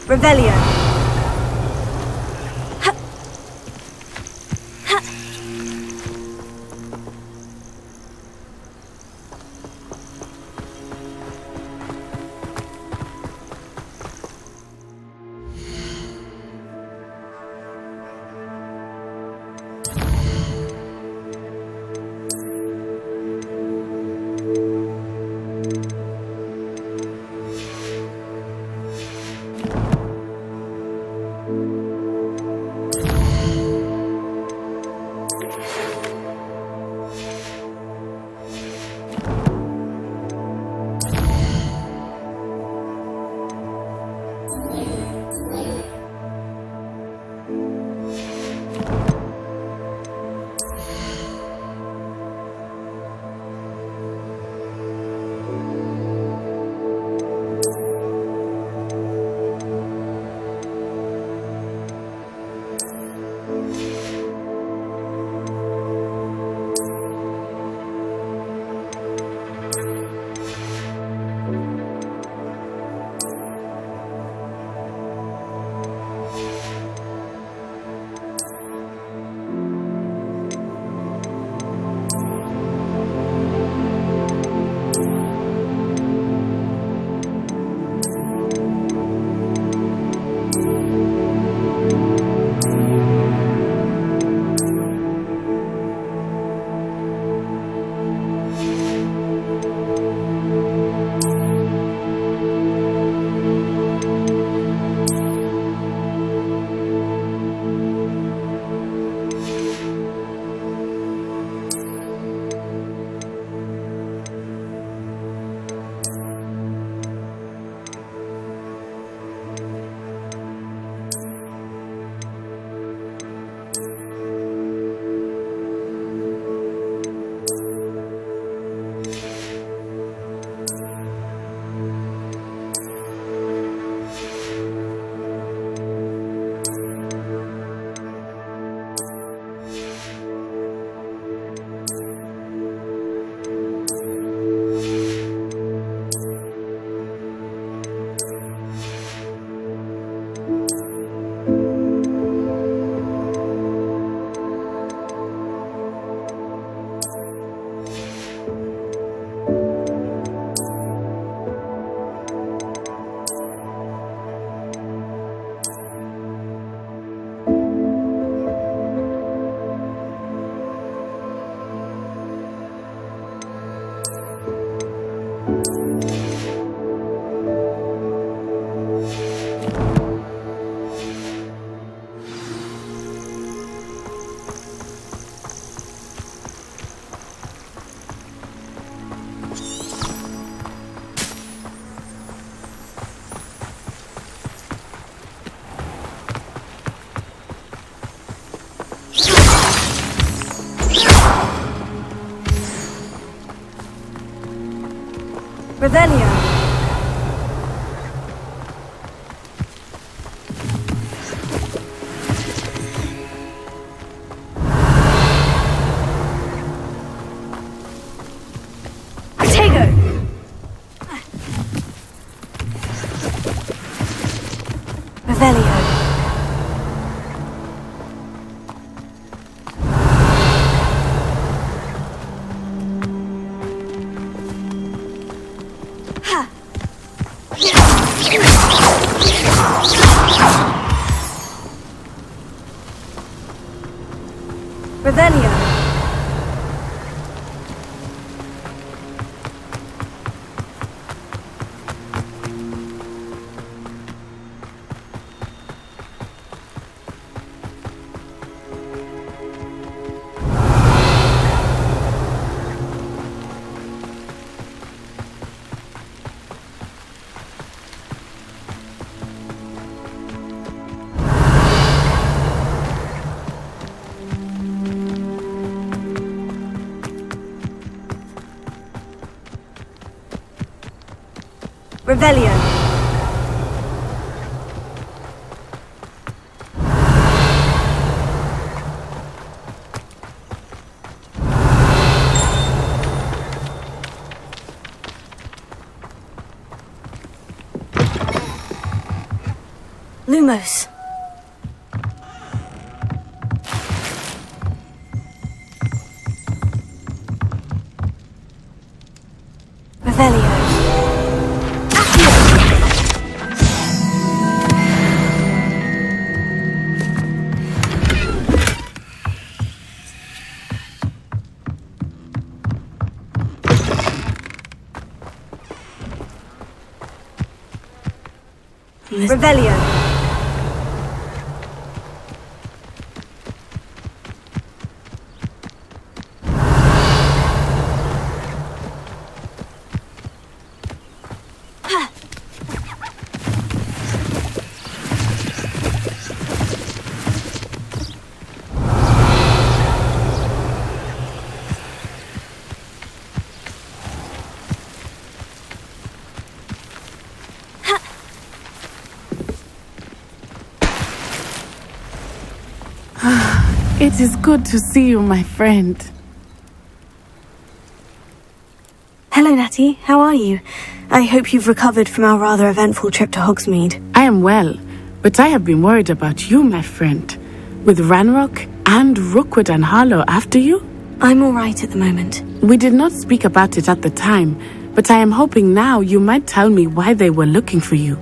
Revelio. Revelio. Revelio. Revelio. Lumos. Revelio. Revelio. It is good to see you, my friend. Hello, Natty. How are you? I hope you've recovered from our rather eventful trip to Hogsmeade. I am well, but I have been worried about you, my friend. With Ranrock and Rookwood and Harlow after you? I'm all right at the moment. We did not speak about it at the time, but I am hoping now you might tell me why they were looking for you.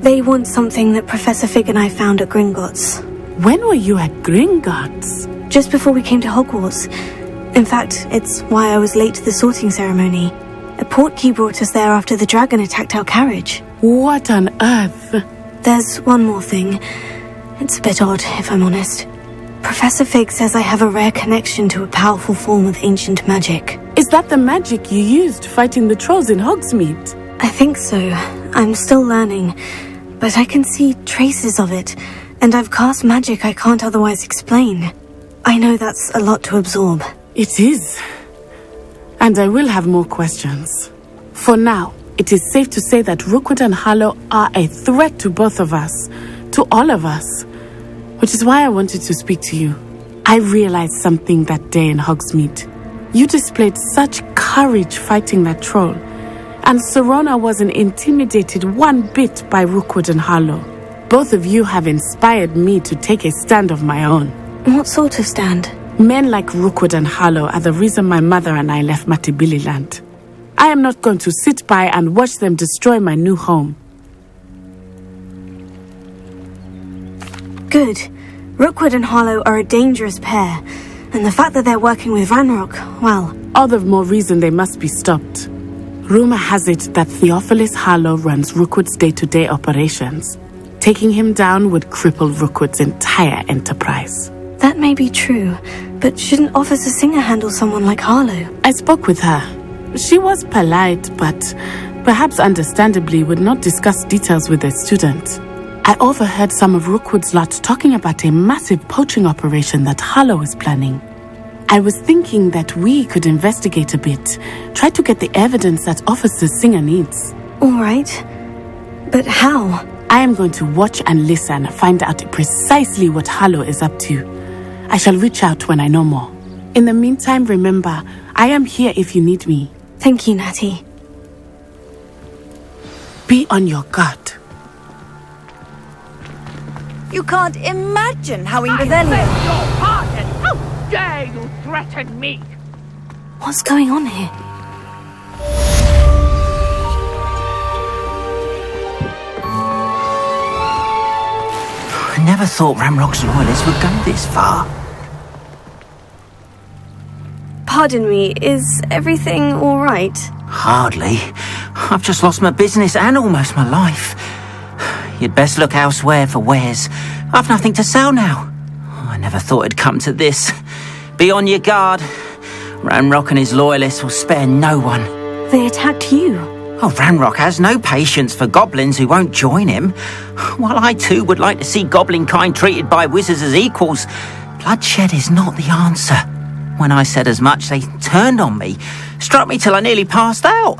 They want something that Professor Fig and I found at Gringotts. When were you at Gringotts? Just before we came to Hogwarts. In fact, it's why I was late to the sorting ceremony. A portkey brought us there after the dragon attacked our carriage. What on earth? There's one more thing. It's a bit odd, if I'm honest. Professor Fig says I have a rare connection to a powerful form of ancient magic. Is that the magic you used fighting the trolls in Hogsmeade? I think so. I'm still learning, but I can see traces of it, and I've cast magic I can't otherwise explain. I know that's a lot to absorb. It is. And I will have more questions. For now, it is safe to say that Rookwood and Harlow are a threat to both of us, to all of us. Which is why I wanted to speak to you. I realized something that day in Hogsmeade. You displayed such courage fighting that troll, and Serona wasn't intimidated one bit by Rookwood and Harlow. Both of you have inspired me to take a stand of my own. What sort of stand? Men like Rookwood and Harlow are the reason my mother and I left Matibililand. I am not going to sit by and watch them destroy my new home. Good. Rookwood and Harlow are a dangerous pair, and the fact that they're working with Ranrock, well... all the more reason they must be stopped. Rumor has it that Theophilus Harlow runs Rookwood's day-to-day operations. Taking him down would cripple Rookwood's entire enterprise. That may be true, but shouldn't Officer Singer handle someone like Harlow? I spoke with her. She was polite, but perhaps understandably would not discuss details with a student. I overheard some of Rookwood's lot talking about a massive poaching operation that Harlow is planning. I was thinking that we could investigate a bit, try to get the evidence that Officer Singer needs. All right. But how? I am going to watch and listen, find out precisely what Harlow is up to. I shall reach out when I know more. In the meantime, remember, I am here if you need me. Thank you, Natty. Be on your guard. You can't imagine how in Revelio... your pardon! How dare you threaten me? What's going on here? I never thought Ranrock's loyalists would go this far. Pardon me, is everything all right? Hardly. I've just lost my business and almost my life. You'd best look elsewhere for wares. I've nothing to sell now. I never thought it'd come to this. Be on your guard. Ranrock and his loyalists will spare no one. They attacked you. Oh, Ranrock has no patience for goblins who won't join him. While I too would like to see goblin kind treated by wizards as equals, bloodshed is not the answer. When I said as much, they turned on me, struck me till I nearly passed out.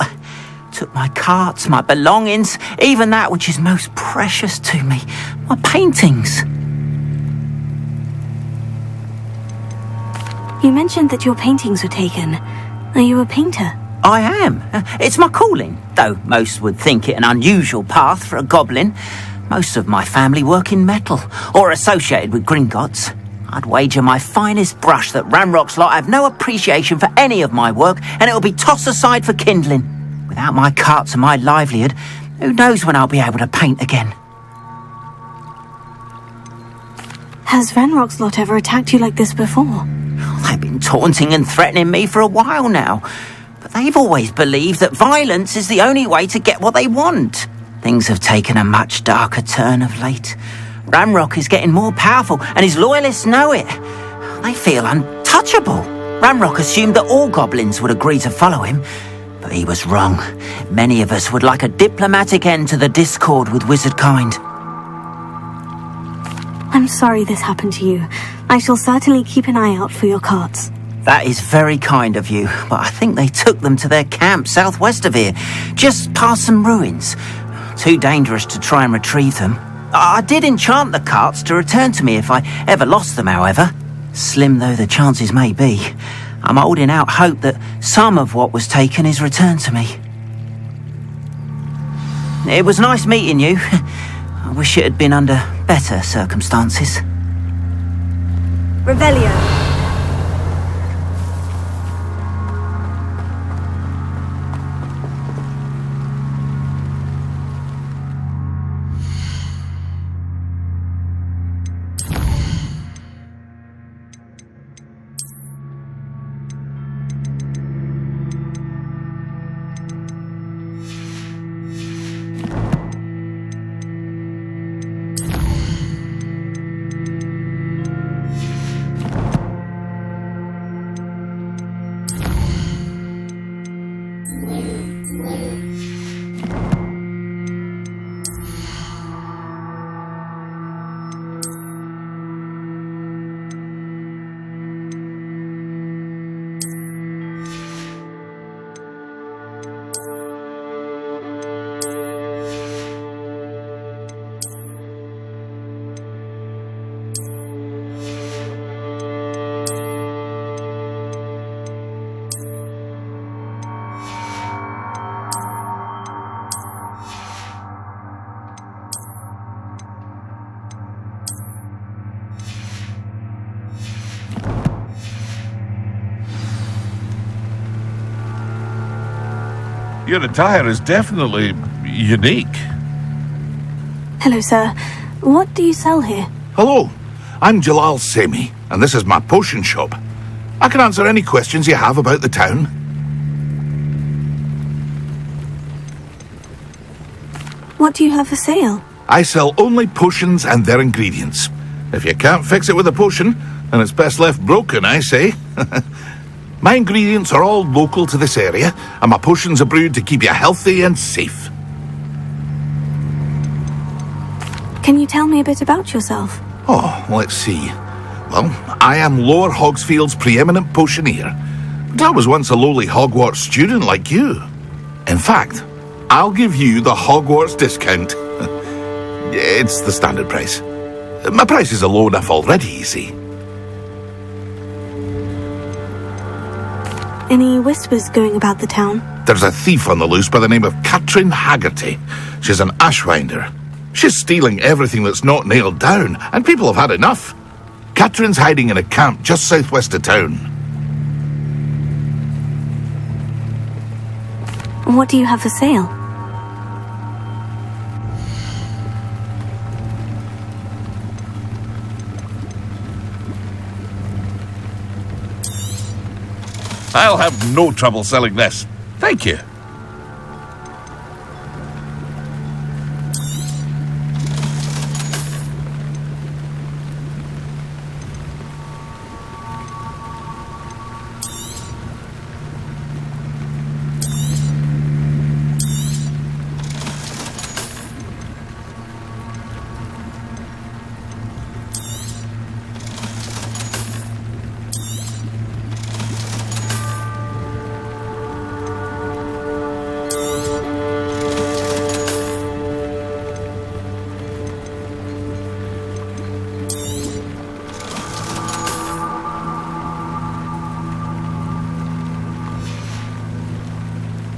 Took my carts, my belongings, even that which is most precious to me, my paintings. You mentioned that your paintings were taken. Are you a painter? I am. It's my calling, though most would think it an unusual path for a goblin. Most of my family work in metal, or associated with Gringotts. I'd wager my finest brush that Ranrock's lot have no appreciation for any of my work, and it'll be tossed aside for kindling. Without my carts and my livelihood, who knows when I'll be able to paint again. Has Ranrock's lot ever attacked you like this before? They've been taunting and threatening me for a while now, but they've always believed that violence is the only way to get what they want. Things have taken a much darker turn of late. Ranrock is getting more powerful, and his loyalists know it. They feel untouchable. Ranrock assumed that all goblins would agree to follow him, but he was wrong. Many of us would like a diplomatic end to the discord with wizard kind. I'm sorry this happened to you. I shall certainly keep an eye out for your carts. That is very kind of you, but I think they took them to their camp southwest of here, just past some ruins. Too dangerous to try and retrieve them. I did enchant the carts to return to me if I ever lost them, however. Slim though the chances may be, I'm holding out hope that some of what was taken is returned to me. It was nice meeting you. I wish it had been under better circumstances. Revelio. Your attire is definitely unique. Hello, sir. What do you sell here? Hello, I'm Jalal Semi, and this is my potion shop. I can answer any questions you have about the town. What do you have for sale? I sell only potions and their ingredients. If you can't fix it with a potion, then it's best left broken, I say. My ingredients are all local to this area, and my potions are brewed to keep you healthy and safe. Can you tell me a bit about yourself? Oh, let's see. Well, I am Lower Hogsfield's preeminent potioneer, but I was once a lowly Hogwarts student like you. In fact, I'll give you the Hogwarts discount. It's the standard price. My prices are low enough already, you see. Any whispers going about the town? There's a thief on the loose by the name of Katrin Haggerty. She's an ashwinder. She's stealing everything that's not nailed down, and people have had enough. Katrin's hiding in a camp just southwest of town. What do you have for sale? I'll have no trouble selling this. Thank you.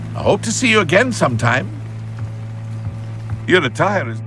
I hope to see you again sometime. Your attire is...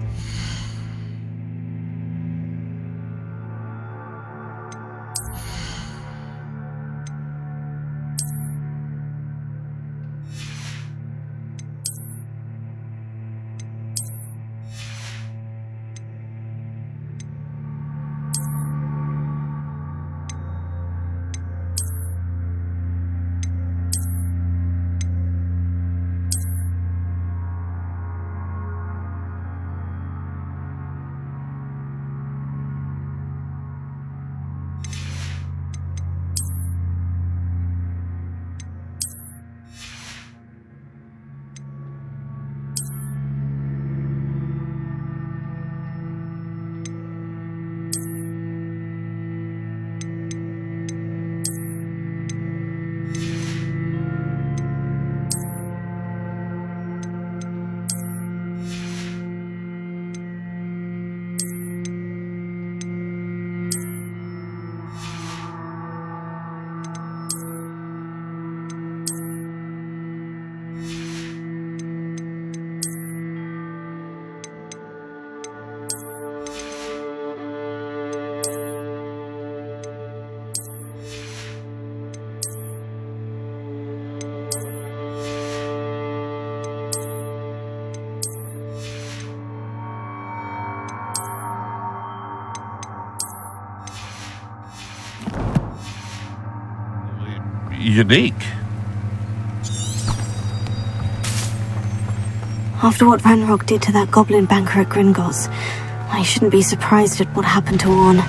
unique. After what Ranrock did to that goblin banker at Gringotts, I shouldn't be surprised at what happened to Orn.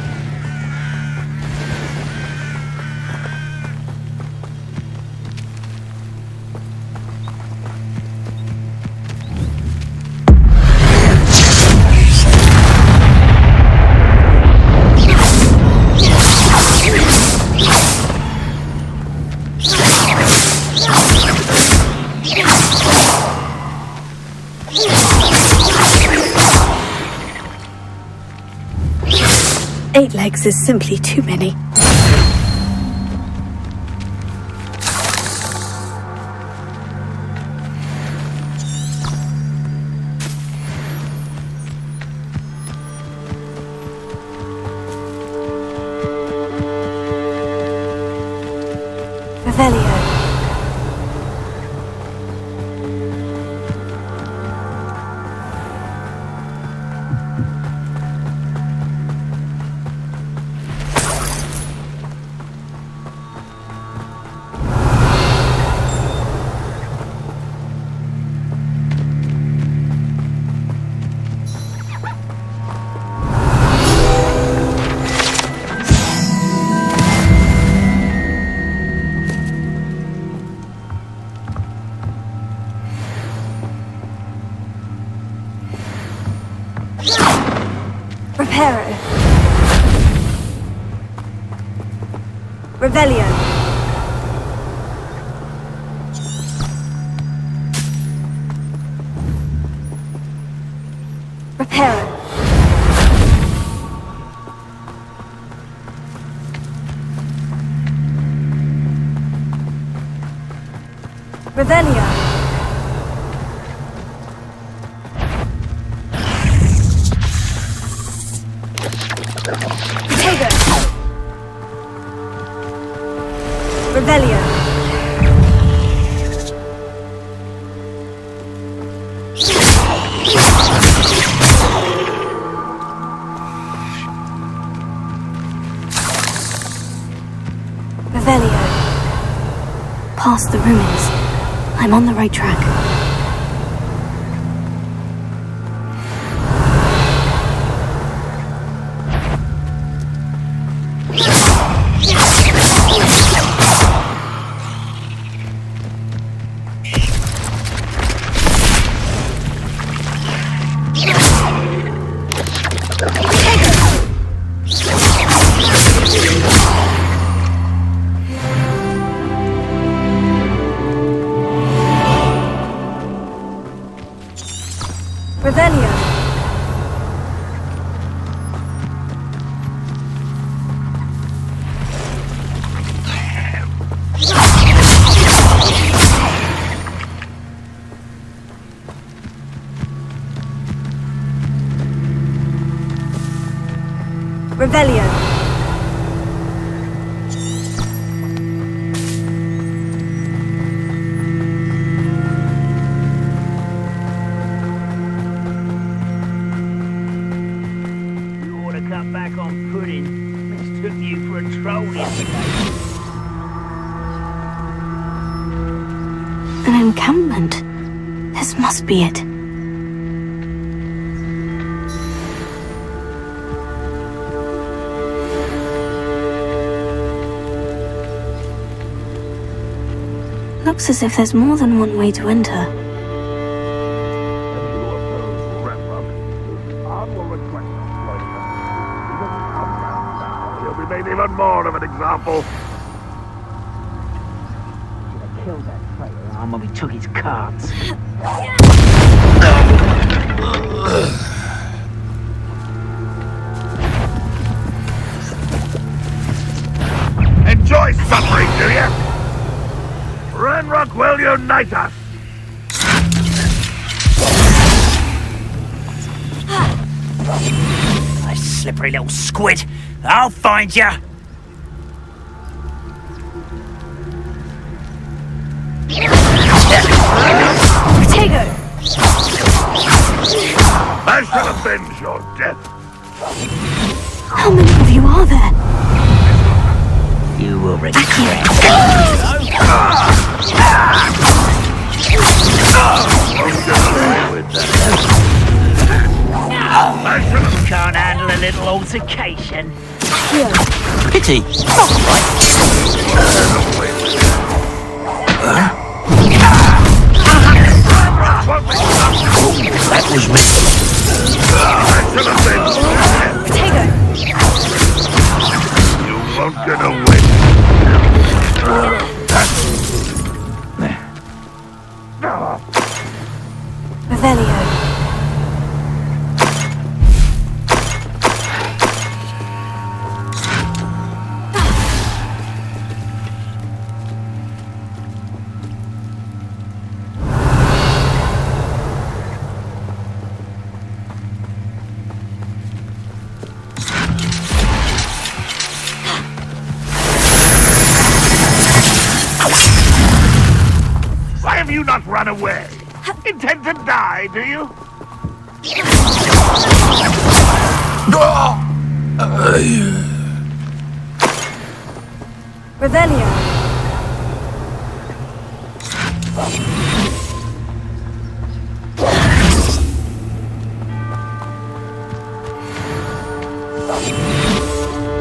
Eight legs is simply too many. Revelio. Reparo. Revelio. Reparo. Revelio. Potato. Revelio. Revelio. Past the ruins. I'm on the right track. Revelio. Revelio. Cut back on pudding. Mistook you for a troll yesterday. An encampment. This must be it. Looks as if there's more than one way to enter. He'll be made even more of an example. Should have killed that traitor arm when we took his cards. Enjoy suffering, do you? Ranrock will unite us. You slippery little squid. I'll find you. Potato. I shall avenge your death. How many of you are there? You will regret. Can't handle a little altercation. Pity. That was me. Potato. You won't get away. Revelio. Why have you not run away? Intend to die, do you? Revelio.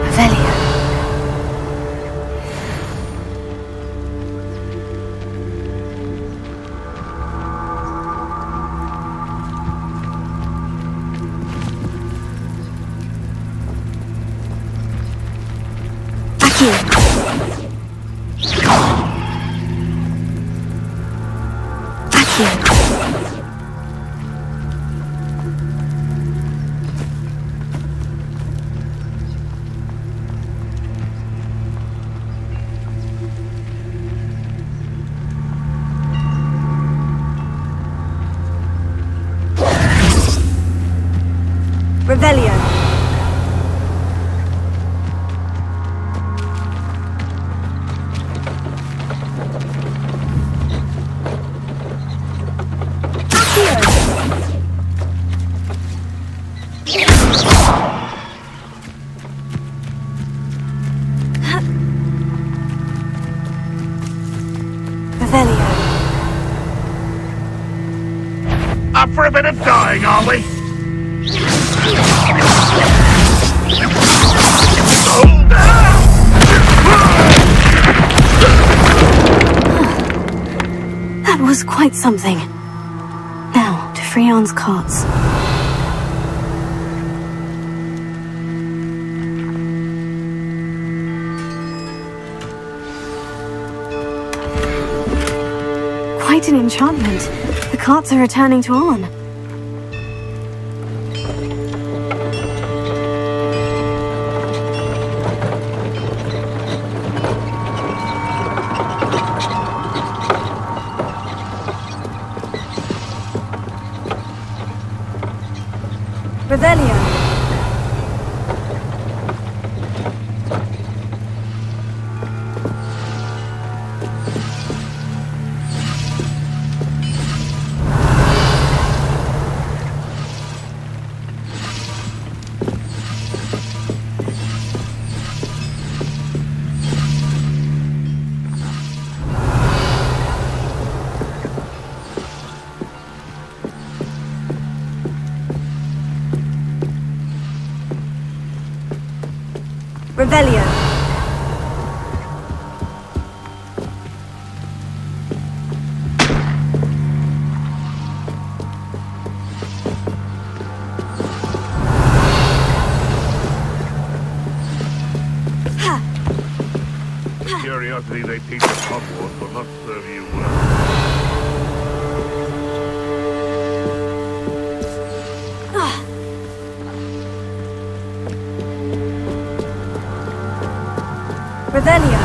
Revelio. Revelio. Up for a bit of dying, are we? That was quite something. Now, to Freon's cots. Quite an enchantment. The carts are returning to Arn. Revelio. Revelio. The curiosity they teach at Hogwarts will not serve you well. Revelio.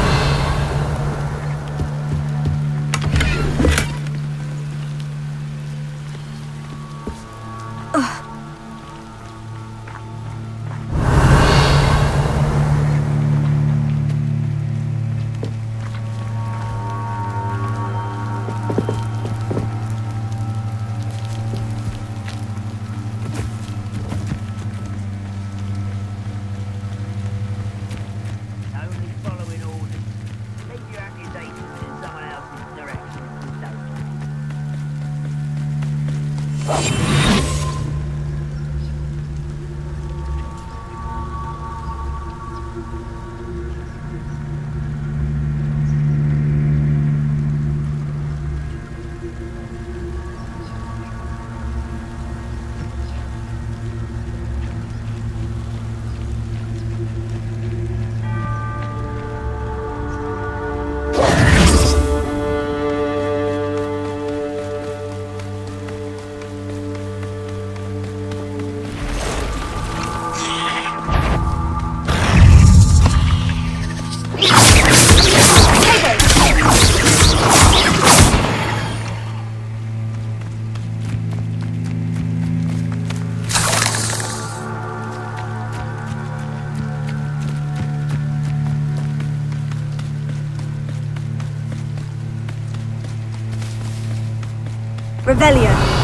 Revelio.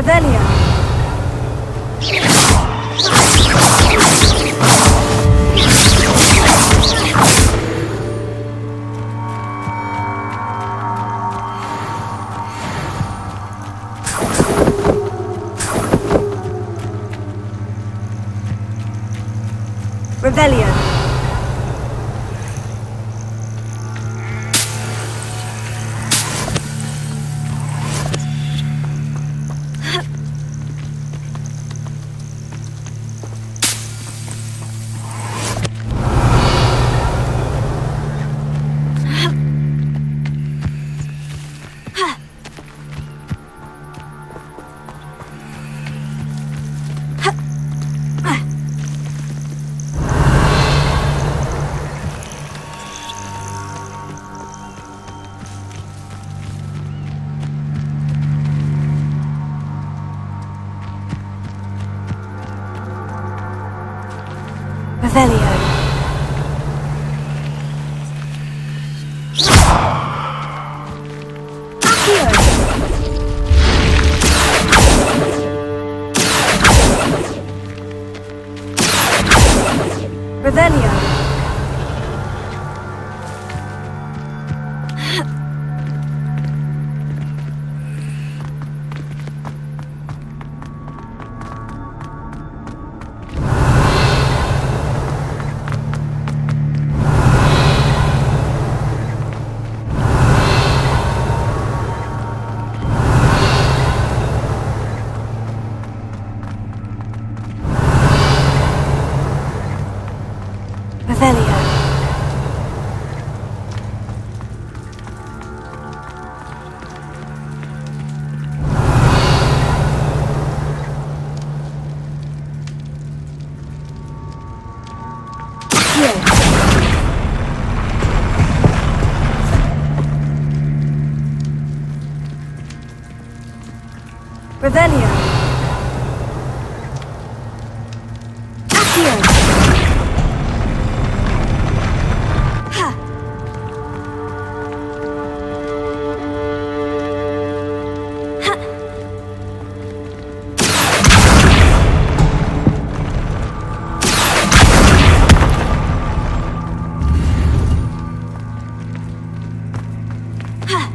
Revelio. Revelio. Revelio. Revelio. Revelio. Revelio. Accio. Ha. Ha. Ha.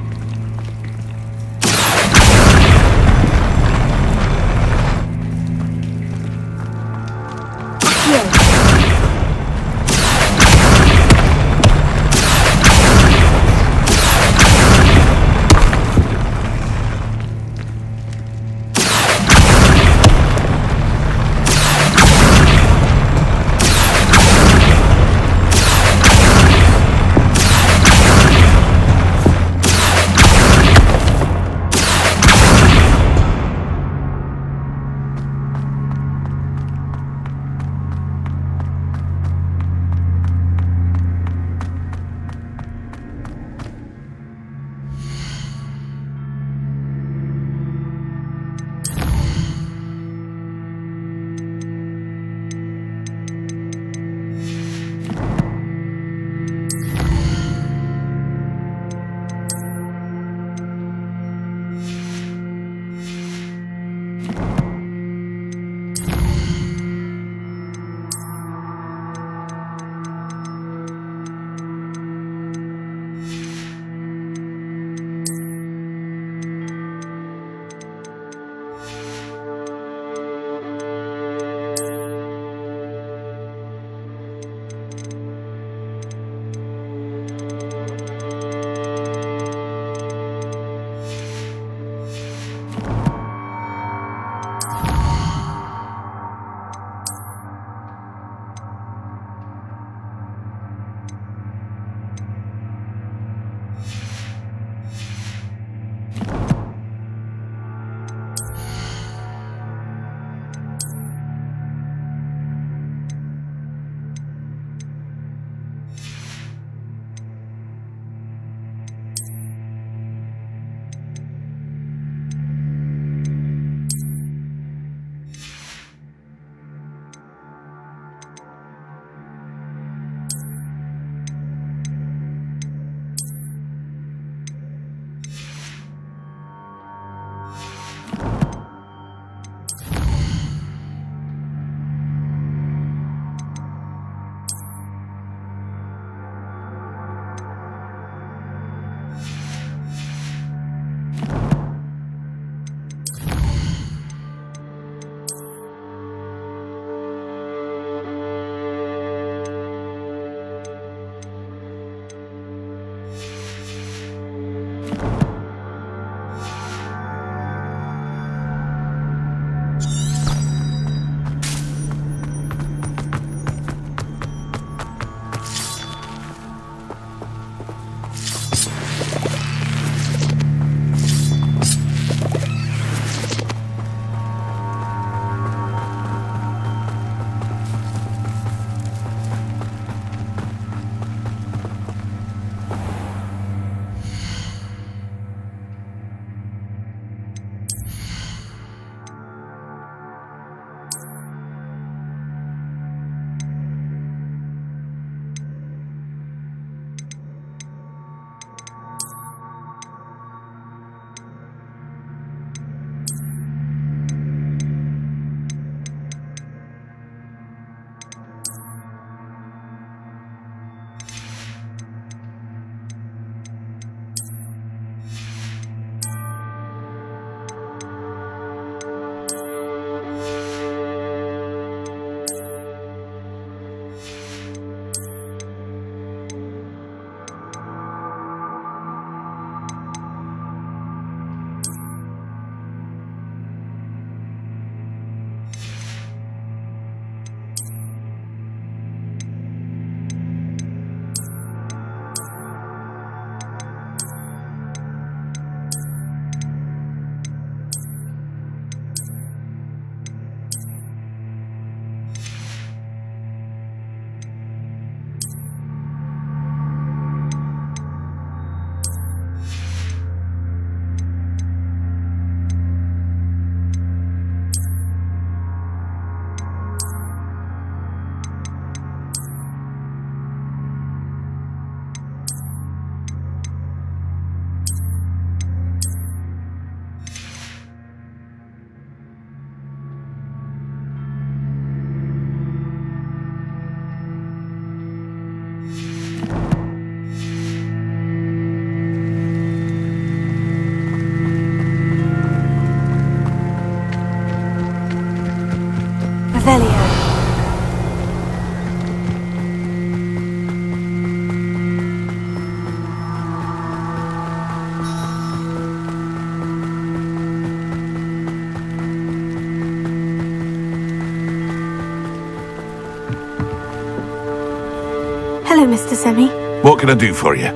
Hello, Mr. Semi. What can I do for you?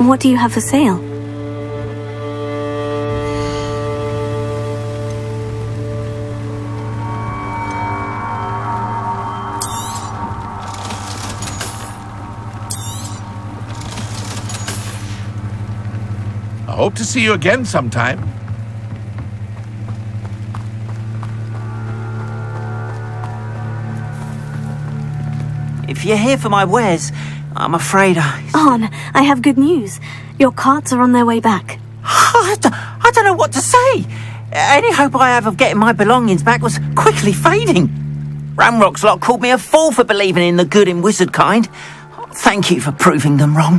What do you have for sale? I hope to see you again sometime. If you're here for my wares, I'm afraid Arn, I have good news. Your carts are on their way back. I don't know what to say. Any hope I have of getting my belongings back was quickly fading. Ramrock's lot called me a fool for believing in the good in wizard kind. Thank you for proving them wrong.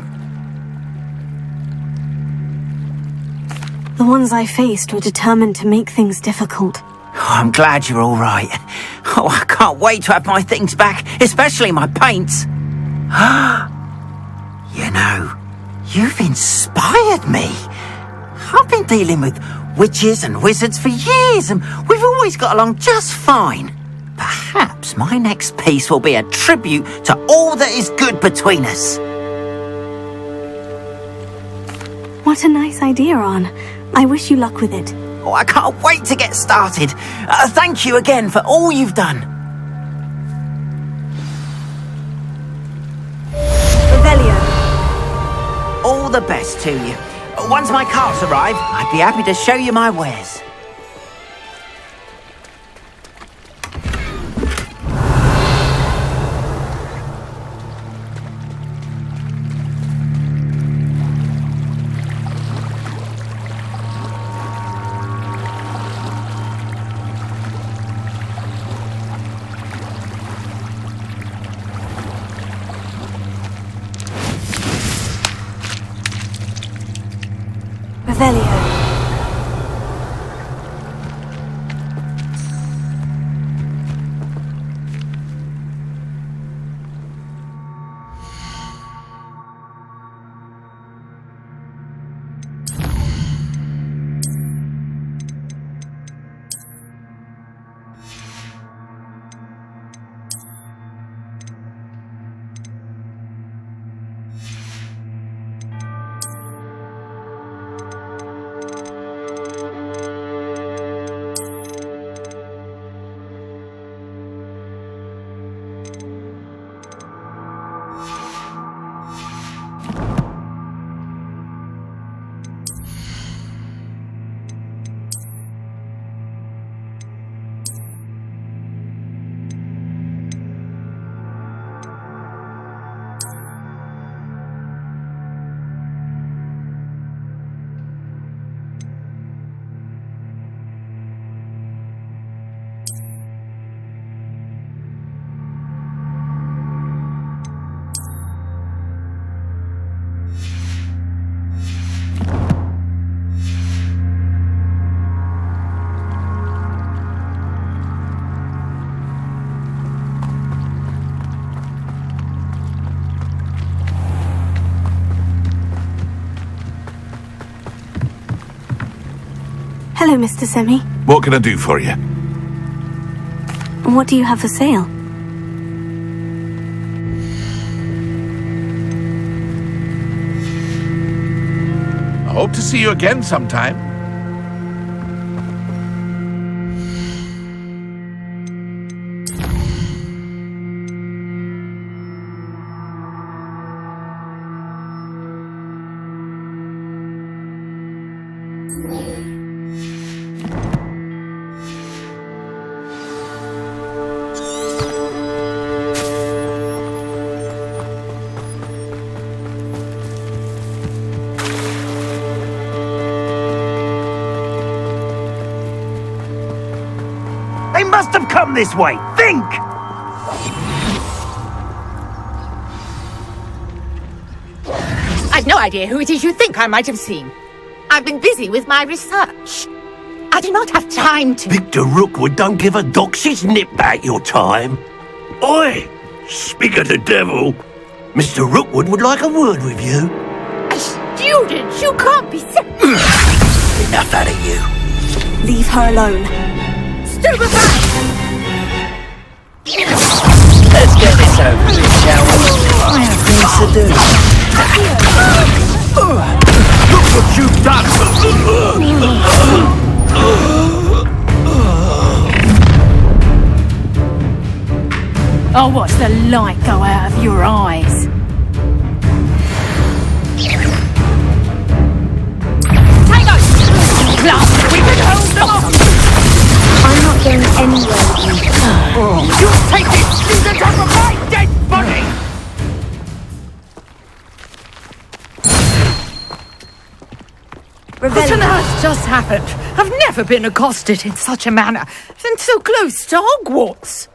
The ones I faced were determined to make things difficult. I'm glad you're all right. Oh, I can't wait to have my things back, especially my paints. You know, you've inspired me. I've been dealing with witches and wizards for years, and we've always got along just fine. Perhaps my next piece will be a tribute to all that is good between us. What a nice idea, Arn. I wish you luck with it. Oh, I can't wait to get started. Thank you again for all you've done. Revelio. All the best to you. Once my carts arrive, I'd be happy to show you my wares. Revelio. Hello, Mr. Semi. What can I do for you? What do you have for sale? I hope to see you again sometime. They must have come this way. Think! I've no idea who it is you think I might have seen. I've been busy with my research. I do not have time to... Victor Rookwood don't give a doxy's nip back your time. Oi! Speak of the devil. Mr. Rookwood would like a word with you. A student? You can't be... Enough out of you. Leave her alone. Stupefy! Let's get this over with, shall we? I have things to do. Look what you've done! I'll watch the light go out of your eyes. Tango! Blast! We can hold them off! I'm not going anywhere with you. You take these students off of my dead body! What on earth just happened? I've never been accosted in such a manner, and so close to Hogwarts.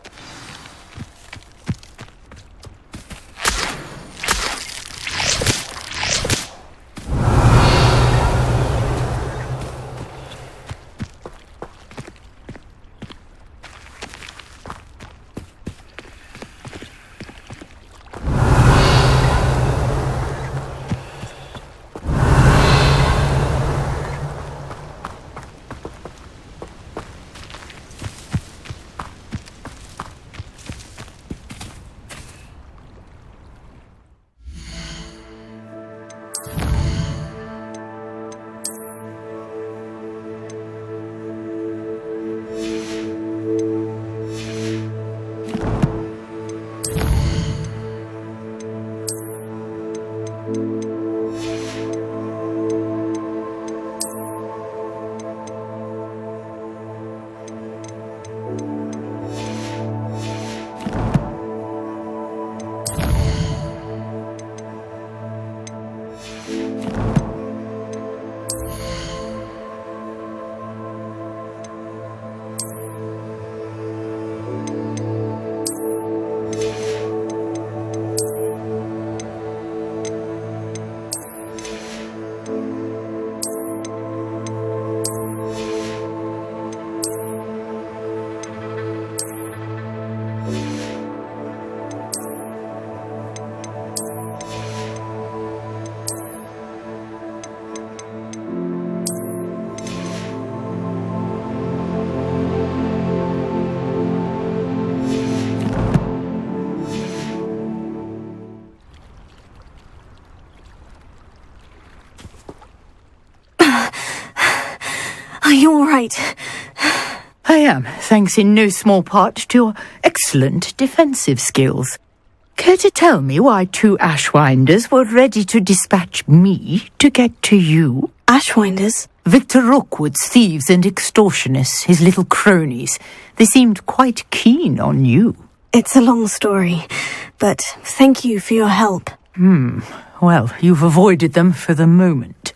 Are you all right? I am, thanks in no small part to your excellent defensive skills. Care to tell me why 2 Ashwinders were ready to dispatch me to get to you? Ashwinders? Victor Rookwood's thieves and extortionists, his little cronies. They seemed quite keen on you. It's a long story, but thank you for your help. Well, you've avoided them for the moment.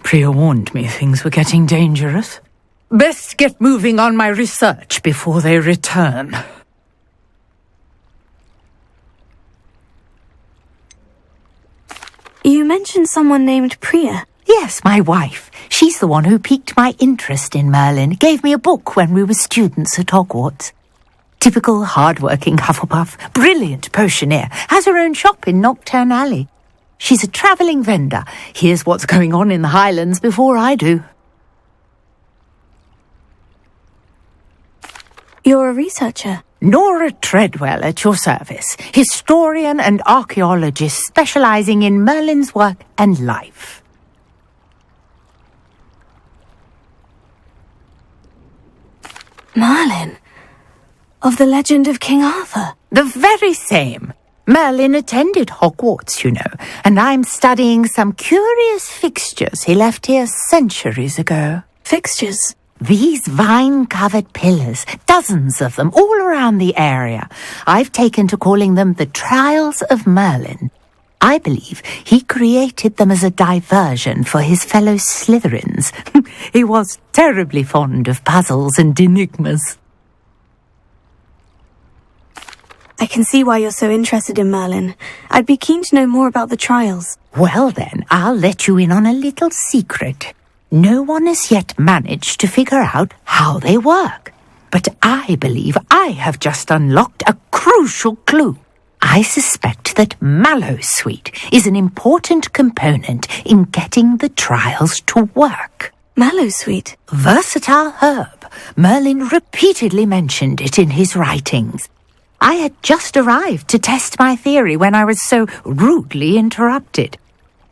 Priya warned me things were getting dangerous. Best get moving on my research before they return. You mentioned someone named Priya. Yes, my wife. She's the one who piqued my interest in Merlin. Gave me a book when we were students at Hogwarts. Typical hard-working Hufflepuff, brilliant potioneer, has her own shop in Nocturne Alley. She's a travelling vendor. Hears what's going on in the Highlands before I do. You're a researcher? Nora Treadwell at your service. Historian and archaeologist specialising in Merlin's work and life. Merlin? Of the legend of King Arthur? The very same. Merlin attended Hogwarts, you know, and I'm studying some curious fixtures he left here centuries ago. Fixtures? These vine-covered pillars, dozens of them, all around the area. I've taken to calling them the Trials of Merlin. I believe he created them as a diversion for his fellow Slytherins. He was terribly fond of puzzles and enigmas. I can see why you're so interested in Merlin. I'd be keen to know more about the trials. Well then, I'll let you in on a little secret. No one has yet managed to figure out how they work. But I believe I have just unlocked a crucial clue. I suspect that Mallowsweet is an important component in getting the trials to work. Mallowsweet? Versatile herb. Merlin repeatedly mentioned it in his writings. I had just arrived to test my theory when I was so rudely interrupted.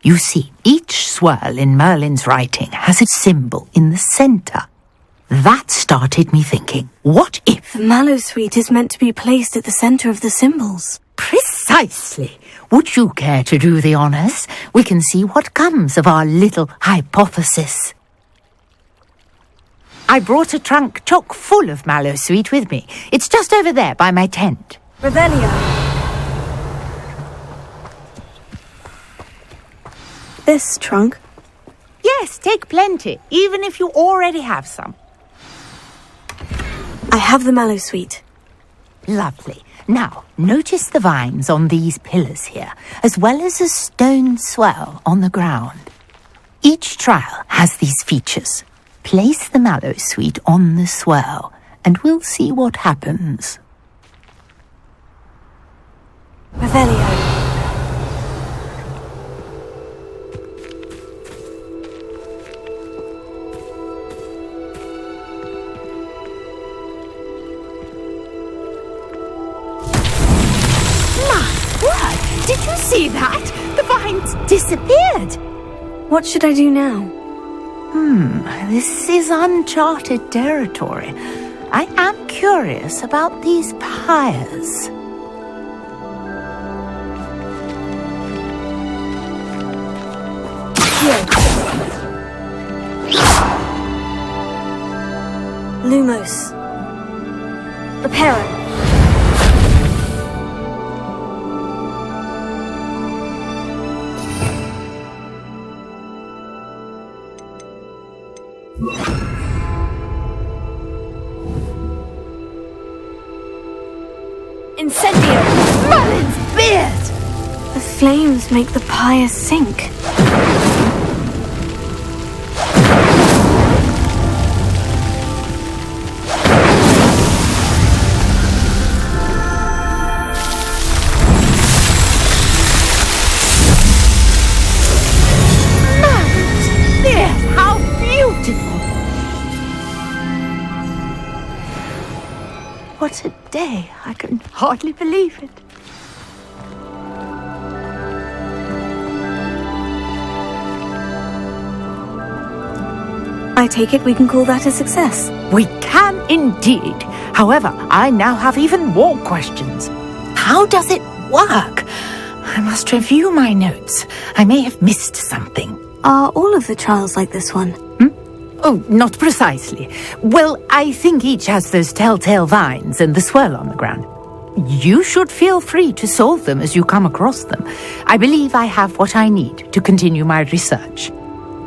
You see, each swirl in Merlin's writing has a symbol in the centre. That started me thinking, what if... The mallowsweet is meant to be placed at the centre of the symbols. Precisely. Would you care to do the honours? We can see what comes of our little hypothesis. I brought a trunk chock full of mallowsweet with me. It's just over there by my tent. Revelio. This trunk? Yes, take plenty, even if you already have some. I have the mallowsweet. Lovely. Now, notice the vines on these pillars here, as well as a stone swell on the ground. Each trial has these features. Place the mallowsweet on the swell, and we'll see what happens. Revelio. Did you see that? The vines disappeared. What should I do now? This is uncharted territory. I am curious about these pyres. Here. Lumos. Reparo. Incendio! Merlin's beard! The flames make the pyre sink. Merlin's beard! How beautiful! What a day! I can hardly believe it. I take it we can call that a success. We can indeed. However, I now have even more questions. How does it work? I must review my notes. I may have missed something. Are all of the trials like this one? Oh, not precisely. Well, I think each has those telltale vines and the swirl on the ground. You should feel free to solve them as you come across them. I believe I have what I need to continue my research.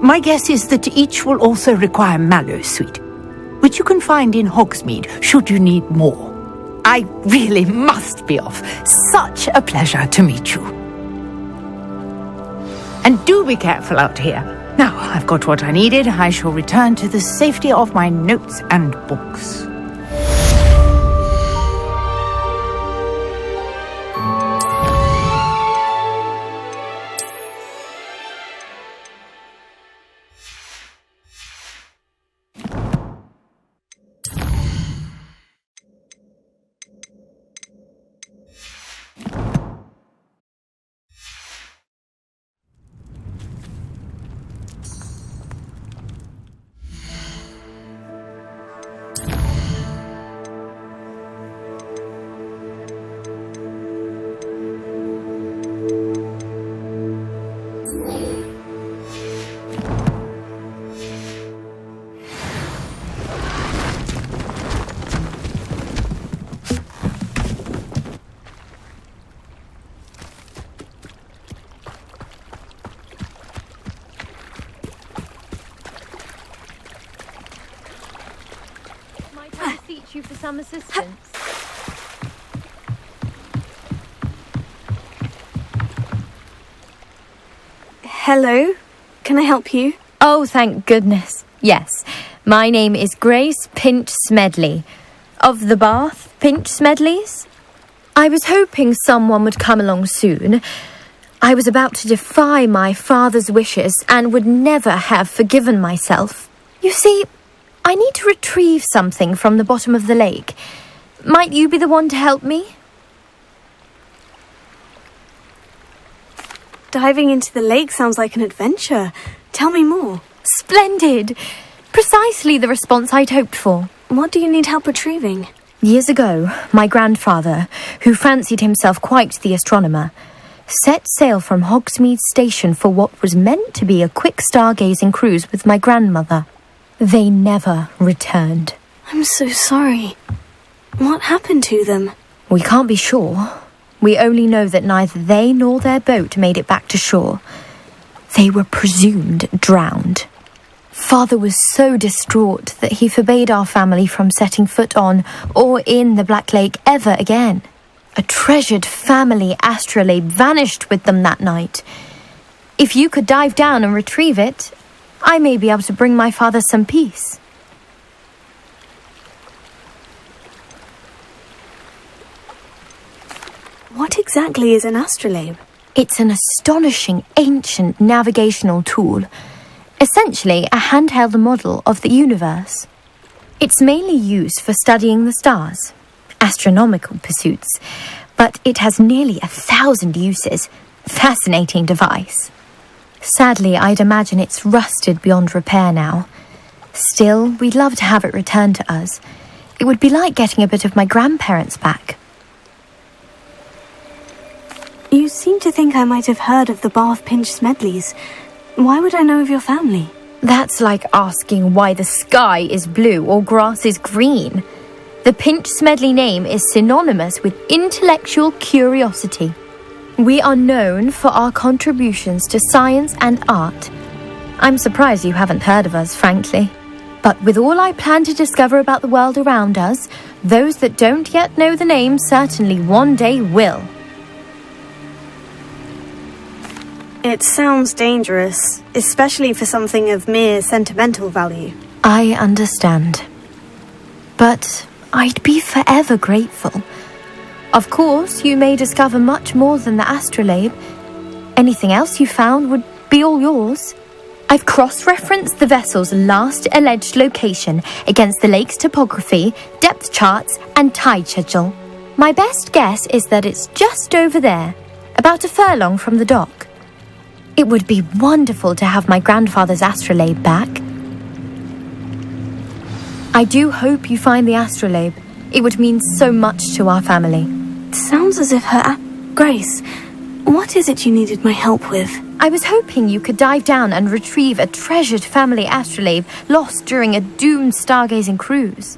My guess is that each will also require mallowsweet, which you can find in Hogsmeade should you need more. I really must be off. Such a pleasure to meet you. And do be careful out here. Now I've got what I needed. I shall return to the safety of my notes and books. You for some assistance. Hello? Can I help you? Oh, thank goodness. Yes. My name is Grace Pinch Smedley. Of the Bath Pinch Smedleys. I was hoping someone would come along soon. I was about to defy my father's wishes and would never have forgiven myself. You see, I need to retrieve something from the bottom of the lake. Might you be the one to help me? Diving into the lake sounds like an adventure. Tell me more. Splendid! Precisely the response I'd hoped for. What do you need help retrieving? Years ago, my grandfather, who fancied himself quite the astronomer, set sail from Hogsmeade Station for what was meant to be a quick stargazing cruise with my grandmother. They never returned. I'm so sorry. What happened to them? We can't be sure. We only know that neither they nor their boat made it back to shore. They were presumed drowned. Father was so distraught that he forbade our family from setting foot on or in the Black Lake ever again. A treasured family astrolabe vanished with them that night. If you could dive down and retrieve it, I may be able to bring my father some peace. What exactly is an astrolabe? It's an astonishing ancient navigational tool. Essentially a handheld model of the universe. It's mainly used for studying the stars, astronomical pursuits, but it has nearly 1,000 uses. Fascinating device. Sadly, I'd imagine it's rusted beyond repair now. Still, we'd love to have it returned to us. It would be like getting a bit of my grandparents back. You seem to think I might have heard of the Bath Pinch Smedleys. Why would I know of your family? That's like asking why the sky is blue or grass is green. The Pinch Smedley name is synonymous with intellectual curiosity. We are known for our contributions to science and art. I'm surprised you haven't heard of us, frankly. But with all I plan to discover about the world around us, those that don't yet know the name certainly one day will. It sounds dangerous, especially for something of mere sentimental value. I understand. But I'd be forever grateful. Of course, you may discover much more than the astrolabe. Anything else you found would be all yours. I've cross-referenced the vessel's last alleged location against the lake's topography, depth charts, and tide schedule. My best guess is that it's just over there, about a furlong from the dock. It would be wonderful to have my grandfather's astrolabe back. I do hope you find the astrolabe. It would mean so much to our family. Sounds as if Grace, what is it you needed my help with? I was hoping you could dive down and retrieve a treasured family astrolabe lost during a doomed stargazing cruise.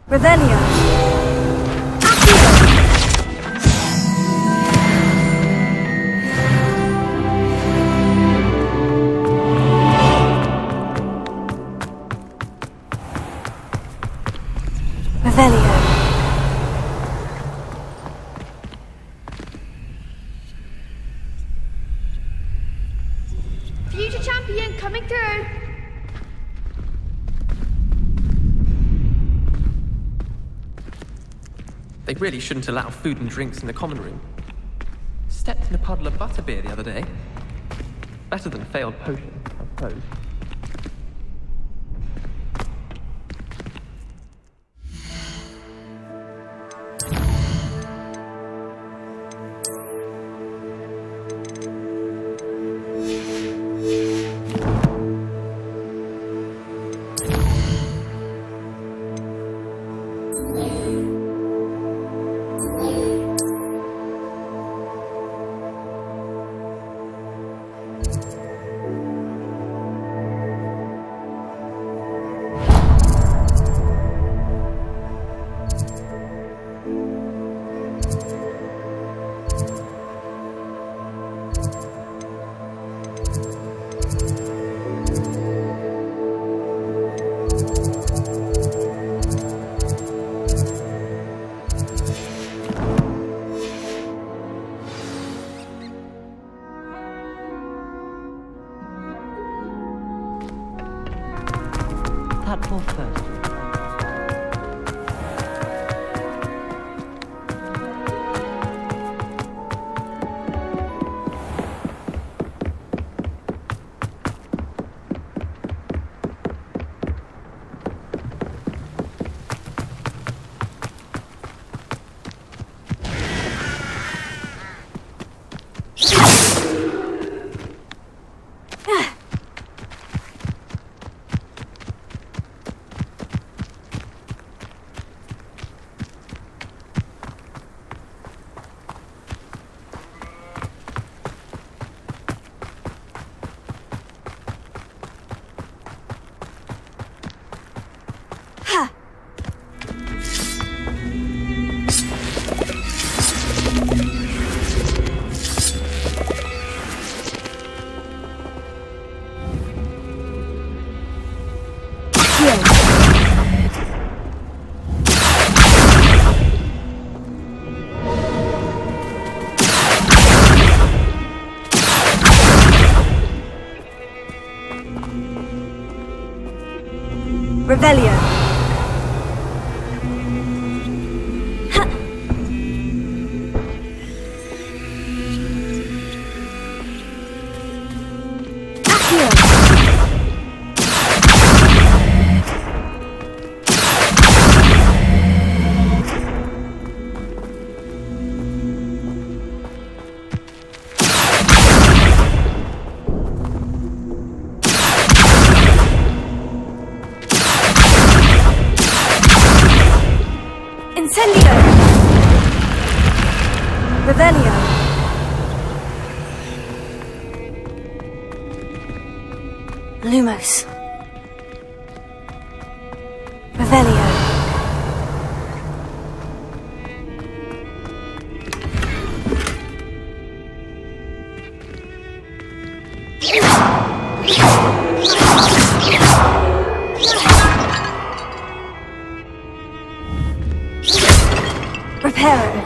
Revelio. Revelio. Future champion coming through. They really shouldn't allow food and drinks in the common room. Stepped in a puddle of butterbeer the other day. Better than a failed potion, I suppose. That door first. Revelio. Incendio! Revelio! Lumos. Revelio. Reparo.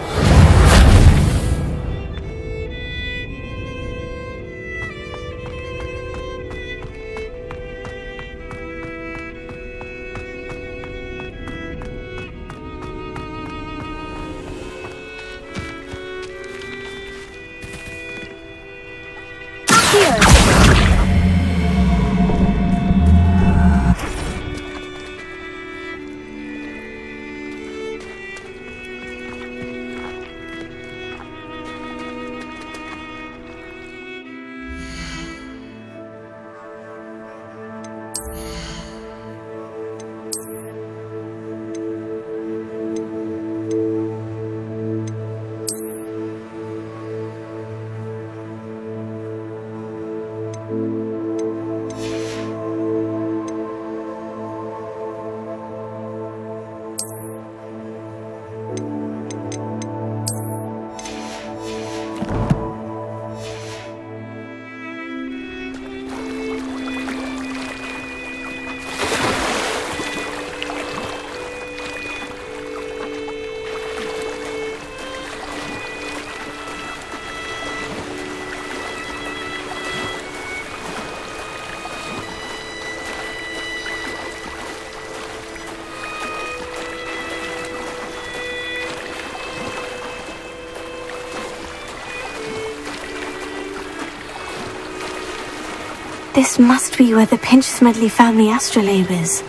This must be where the Pinch Smedley family astrolabe is.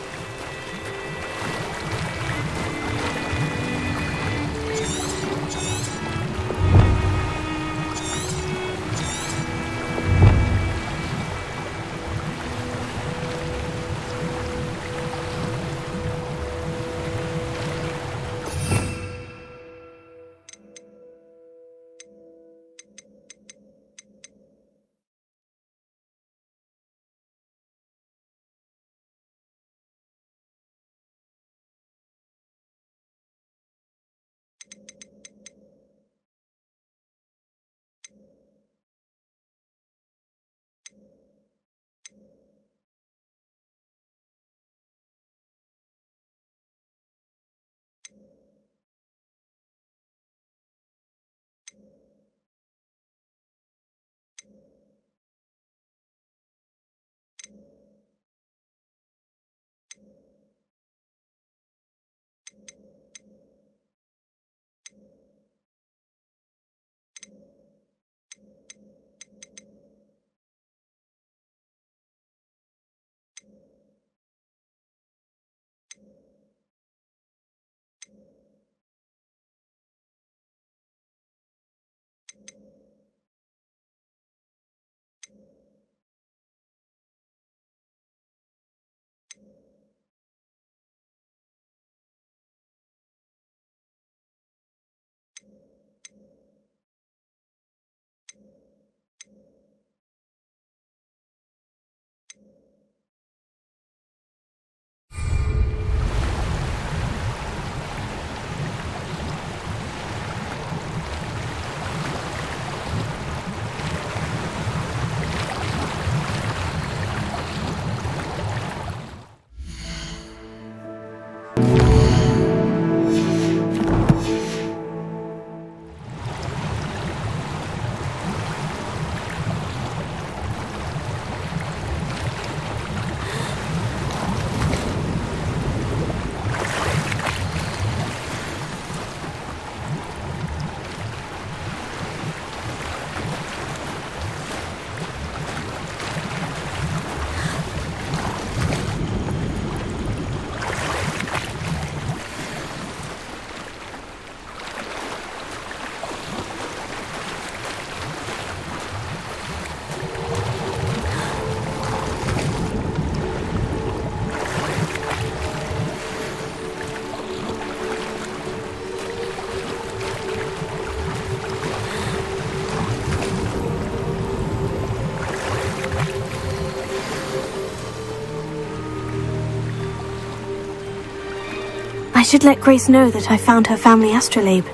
I should let Grace know that I found her family astrolabe.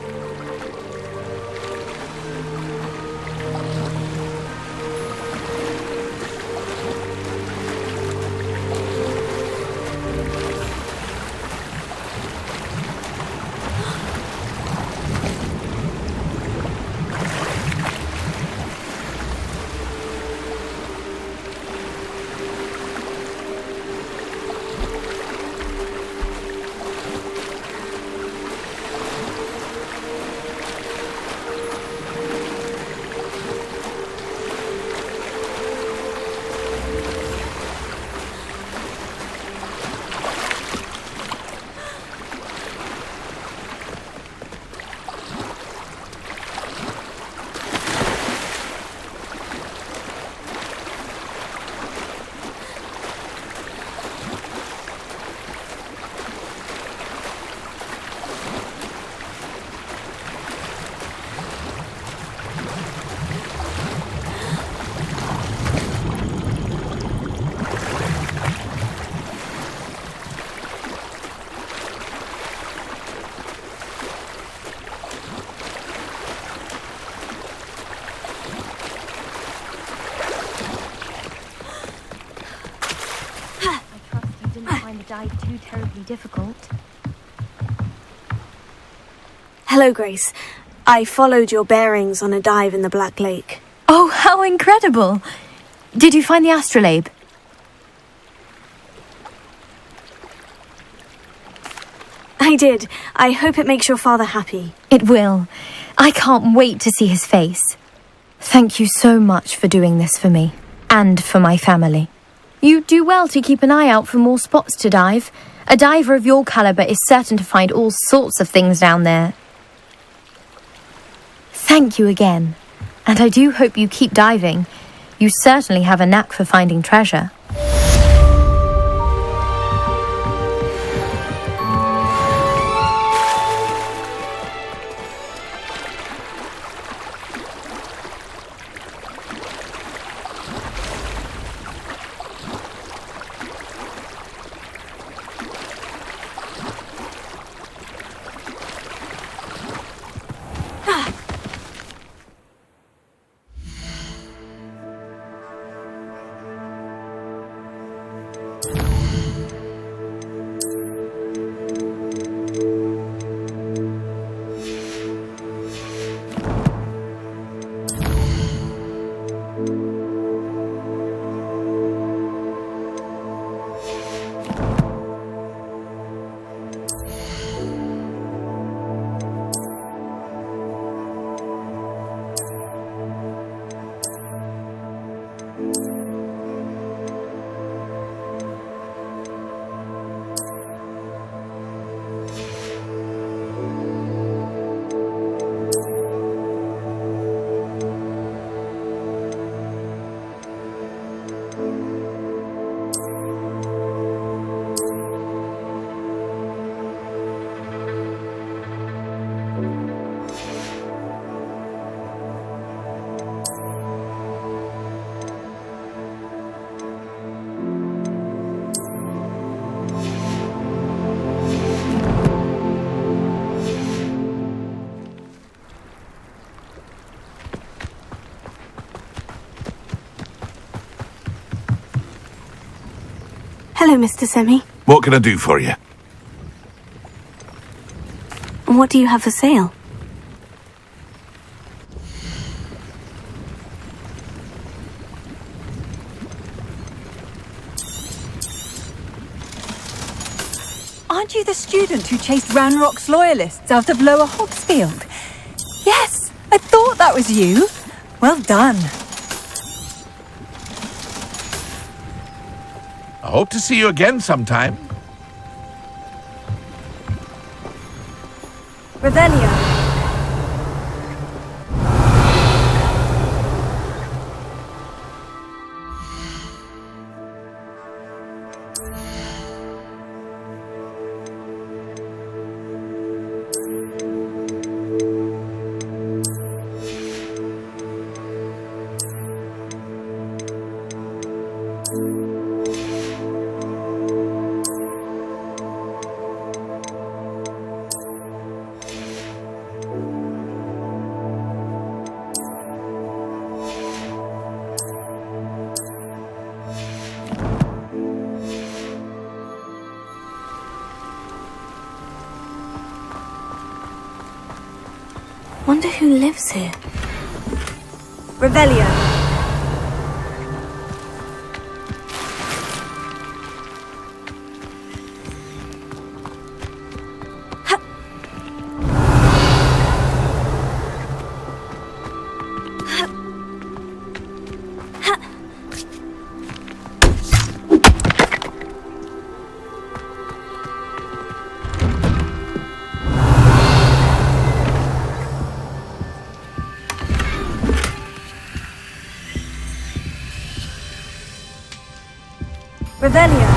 Dive too terribly difficult. Hello, Grace. I followed your bearings on a dive in the Black Lake. Oh, how incredible! Did you find the astrolabe? I did. I hope it makes your father happy. It will. I can't wait to see his face. Thank you so much for doing this for me. and for my family. You do well to keep an eye out for more spots to dive. A diver of your caliber is certain to find all sorts of things down there. Thank you again, and I do hope you keep diving. You certainly have a knack for finding treasure. Hello, Mr. Semi. What can I do for you? And what do you have for sale? Aren't you the student who chased Ranrock's loyalists out of Lower Hogsfield? Yes, I thought that was you. Well done. I hope to see you again sometime. Revelio. Wonder who lives here. Revelio. Revelio.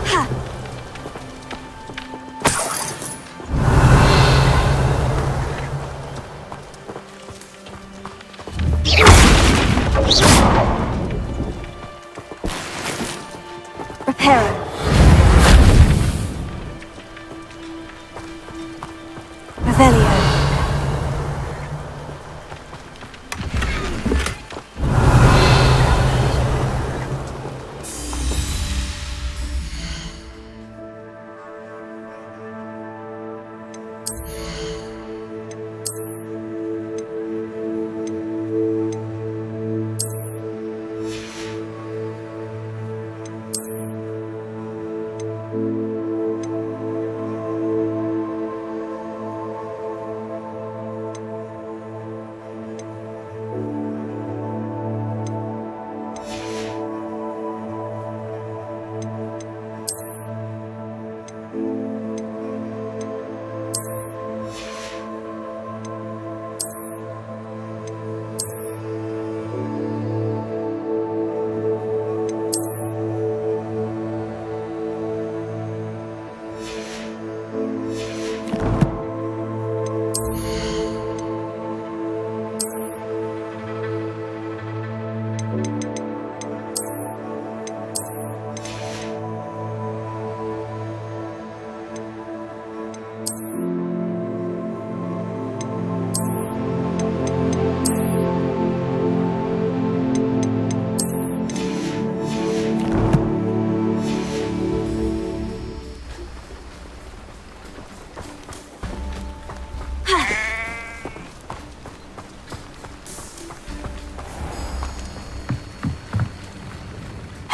Ha. Reparo. Revelio.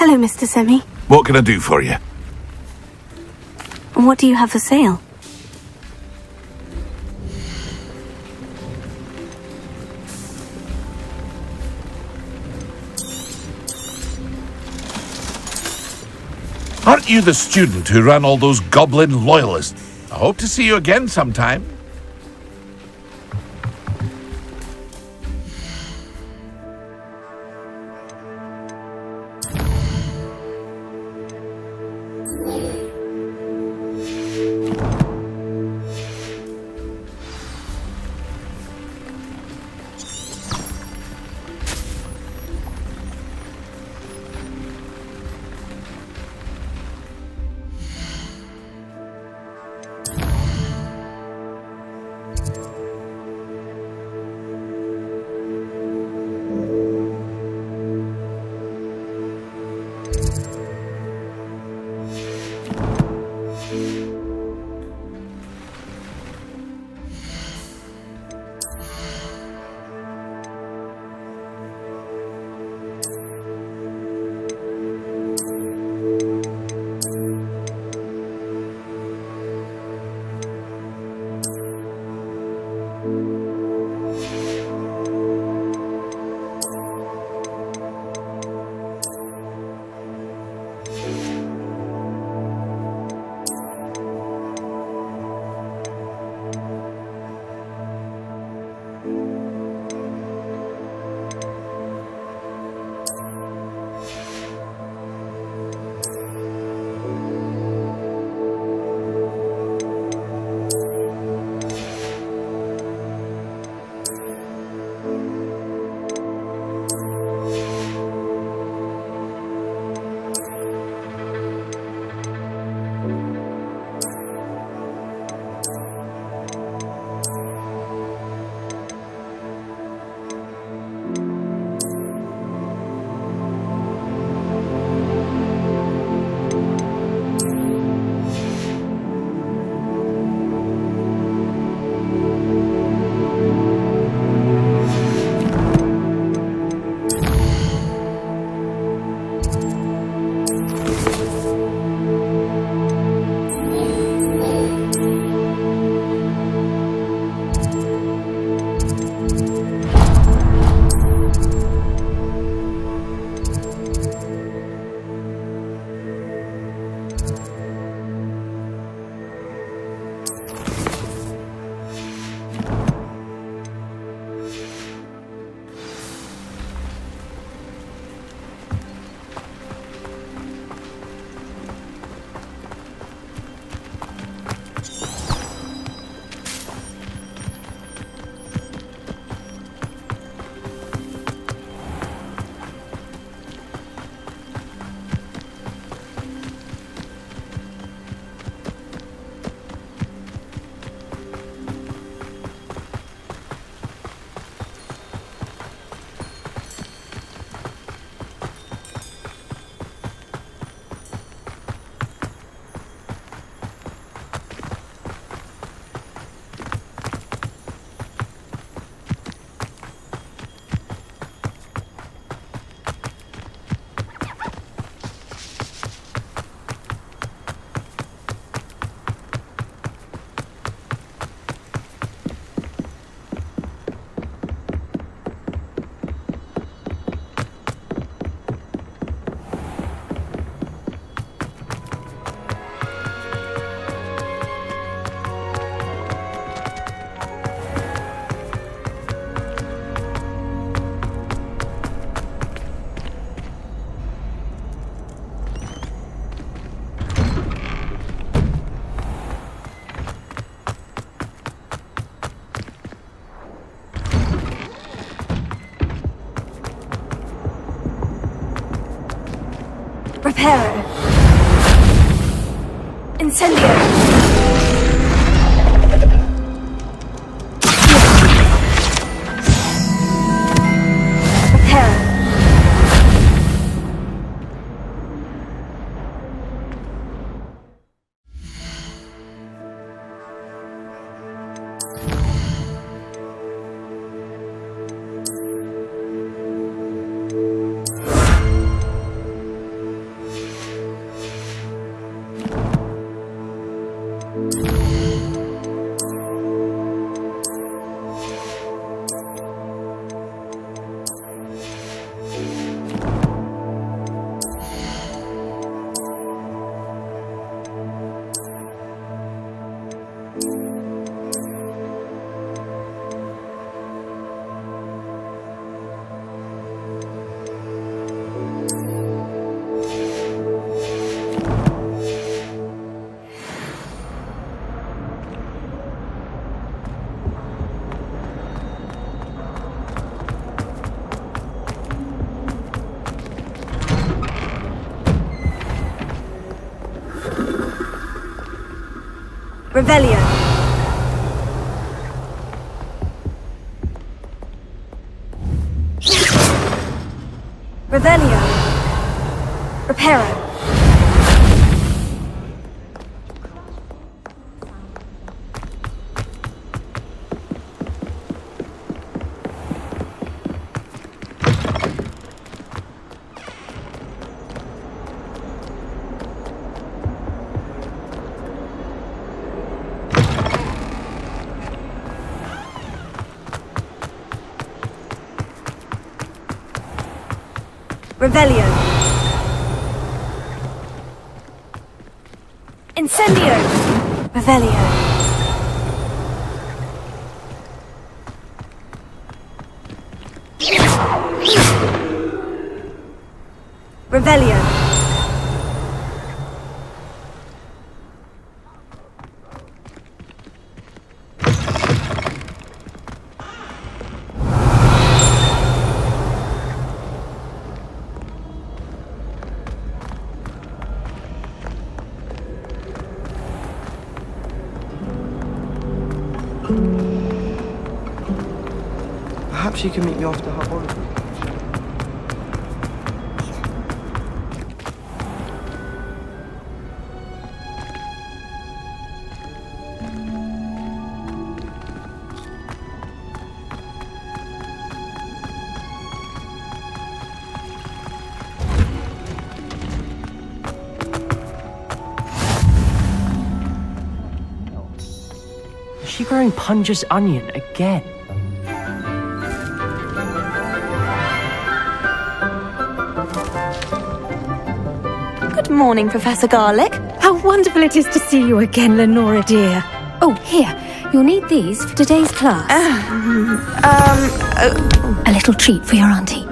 Hello, Mr. Semi. What can I do for you? What do you have for sale? Aren't you the student who ran all those goblin loyalists? I hope to see you again sometime. Reparo. Incendio. Reparo. Revelio. Revelio. Reparo. Revelio. Incendio. Revelio. Revelio. Perhaps you can meet me after Hogwarts. Is she growing Punja's onion again? Good morning, Professor Garlic. How wonderful it is to see you again, Lenora dear. Oh, here, you'll need these for today's class. A little treat for your auntie.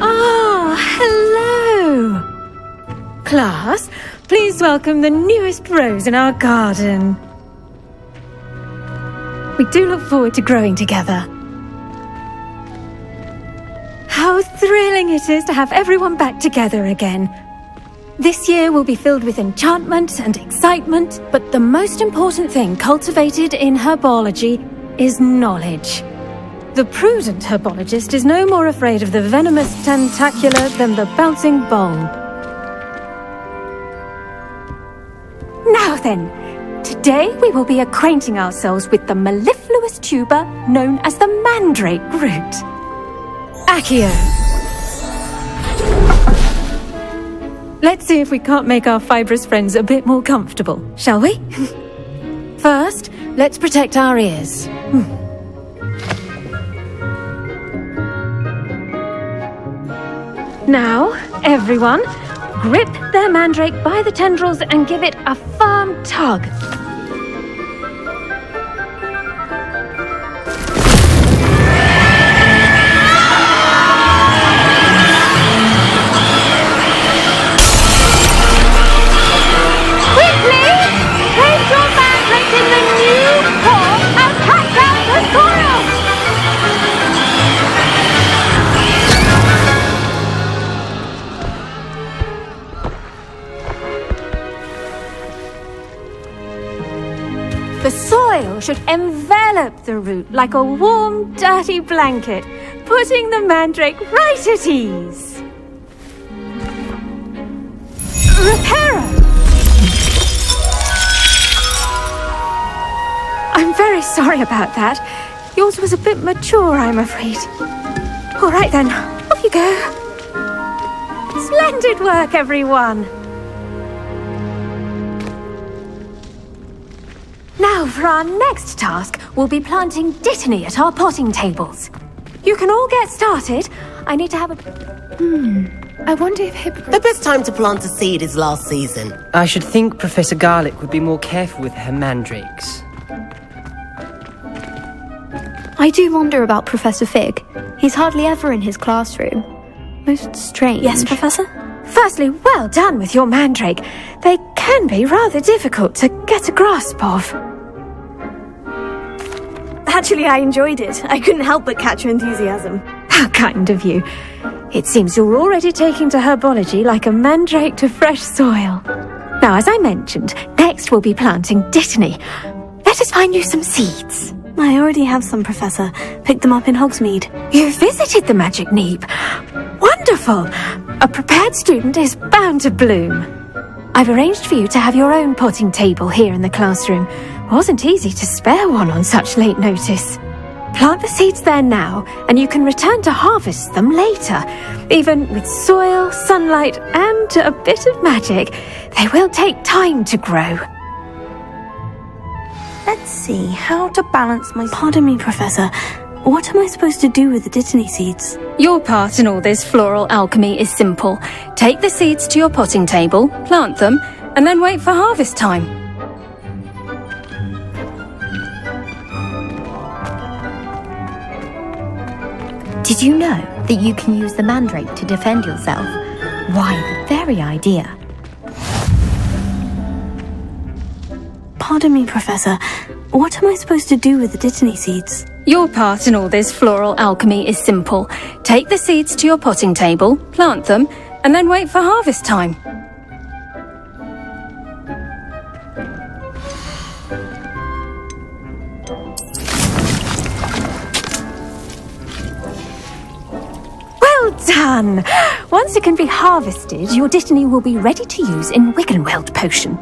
Ah, hello. Class, please welcome the newest rose in our garden. We do look forward to growing together. How thrilling it is to have everyone back together again. This year will be filled with enchantment and excitement, but the most important thing cultivated in herbology is knowledge. The prudent herbologist is no more afraid of the venomous tentacula than the bouncing bulb. Now then, today we will be acquainting ourselves with the mellifluous tuber known as the mandrake root. Accio. Let's see if we can't make our fibrous friends a bit more comfortable, shall we? First, let's protect our ears. Now, everyone, grip their mandrake by the tendrils and give it a firm tug. The soil should envelop the root like a warm, dirty blanket, putting the mandrake right at ease. Reparo! I'm very sorry about that. Yours was a bit mature, I'm afraid. All right then, off you go. Splendid work, everyone. Now, for our next task, we'll be planting dittany at our potting tables. You can all get started. I need to have a... I wonder if the best time to plant a seed is last season. I should think Professor Garlic would be more careful with her mandrakes. I do wonder about Professor Fig. He's hardly ever in his classroom. Most strange. Yes, Professor? Firstly, well done with your mandrake. They can be rather difficult to get a grasp of. Actually, I enjoyed it. I couldn't help but catch your enthusiasm. How kind of you. It seems you're already taking to herbology like a mandrake to fresh soil. Now, as I mentioned, next we'll be planting Dittany. Let us find you some seeds. I already have some, Professor. Picked them up in Hogsmeade. You visited the Magic Neep. Wonderful! A prepared student is bound to bloom. I've arranged for you to have your own potting table here in the classroom. Wasn't easy to spare one on such late notice. Plant the seeds there now, and you can return to harvest them later. Even with soil, sunlight, and a bit of magic, they will take time to grow. Let's see, how to balance my... Pardon me, Professor. What am I supposed to do with the Dittany seeds? Your part in all this floral alchemy is simple. Take the seeds to your potting table, plant them, and then wait for harvest time. Did you know that you can use the mandrake to defend yourself? Why, the very idea. Pardon me, Professor. What am I supposed to do with the Dittany seeds? Your part in all this floral alchemy is simple. Take the seeds to your potting table, plant them, and then wait for harvest time. Well done! Once it can be harvested, your Dittany will be ready to use in Wiggenweld potion.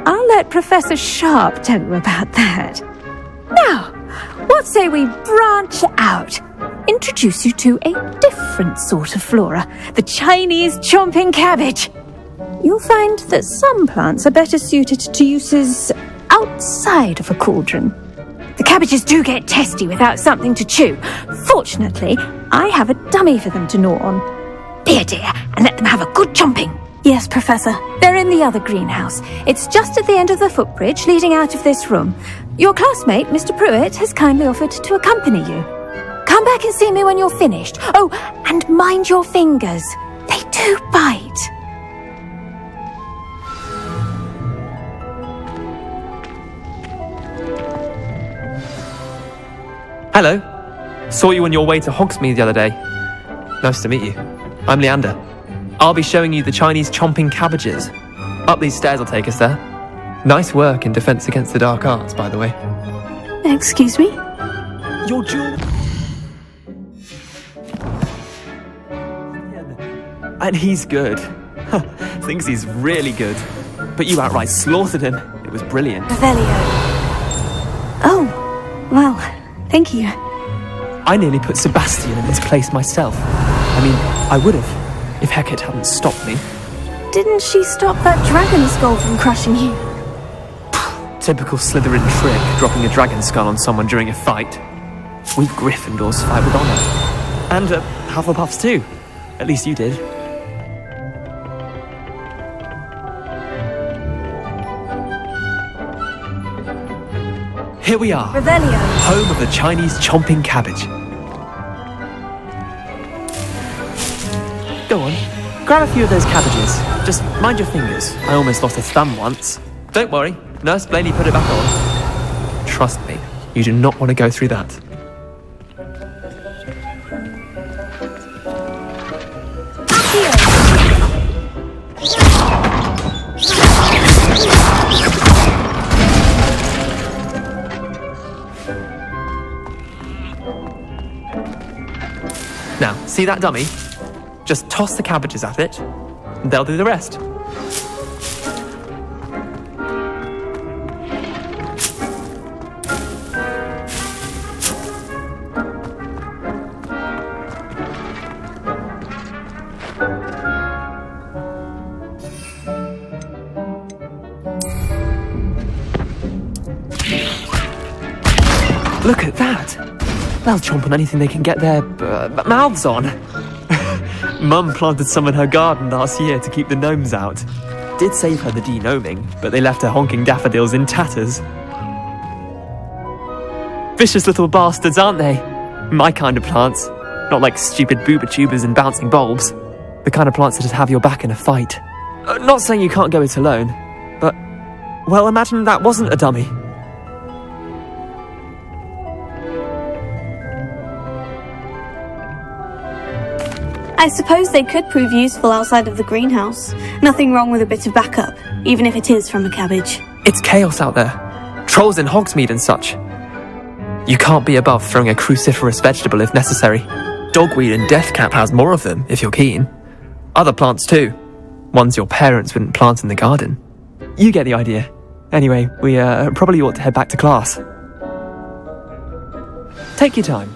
I'll let Professor Sharp tell you about that. Now, what say we branch out? Introduce you to a different sort of flora, the Chinese chomping cabbage. You'll find that some plants are better suited to uses outside of a cauldron. The cabbages do get testy without something to chew. Fortunately, I have a dummy for them to gnaw on. Be a dear and let them have a good chomping. Yes, Professor. They're in the other greenhouse. It's just at the end of the footbridge leading out of this room. Your classmate, Mr. Pruitt, has kindly offered to accompany you. Come back and see me when you're finished. Oh, and mind your fingers. They do bite. Hello. Saw you on your way to Hogsmeade the other day. Nice to meet you. I'm Leander. I'll be showing you the Chinese chomping cabbages. Up these stairs will take us there. Nice work in Defense Against the Dark Arts, by the way. Excuse me? Your jewel... And he's good. Thinks he's really good. But you outright slaughtered him. It was brilliant. Revelio. Oh, well, thank you. I nearly put Sebastian in his place myself. I mean, I would have, if Hecate hadn't stopped me. Didn't she stop that dragon skull from crushing you? Typical Slytherin trick, dropping a dragon skull on someone during a fight. We Gryffindors fight with honour. And Hufflepuffs too. At least you did. Here we are. Revelio. Home of the Chinese chomping cabbage. Go on. Grab a few of those cabbages. Just mind your fingers. I almost lost a thumb once. Don't worry. Nurse Blaney put it back on. Trust me. You do not want to go through that. Now, see that dummy? Just toss the cabbages at it, and they'll do the rest. Look at that! They'll chomp on anything they can get their mouths on. Mum planted some in her garden last year to keep the gnomes out. Did save her the de-gnoming, but they left her honking daffodils in tatters. Vicious little bastards, aren't they? My kind of plants. Not like stupid booba tubers and bouncing bulbs. The kind of plants that'd have your back in a fight. Not saying you can't go it alone, but... well, imagine that wasn't a dummy. I suppose they could prove useful outside of the greenhouse. Nothing wrong with a bit of backup. even if it is from a cabbage. It's chaos out there. Trolls in Hogsmeade and such. You can't be above throwing a cruciferous vegetable if necessary. Dogweed and deathcap has more of them, if you're keen. Other plants too. Ones your parents wouldn't plant in the garden. You get the idea. Anyway, we probably ought to head back to class. Take your time.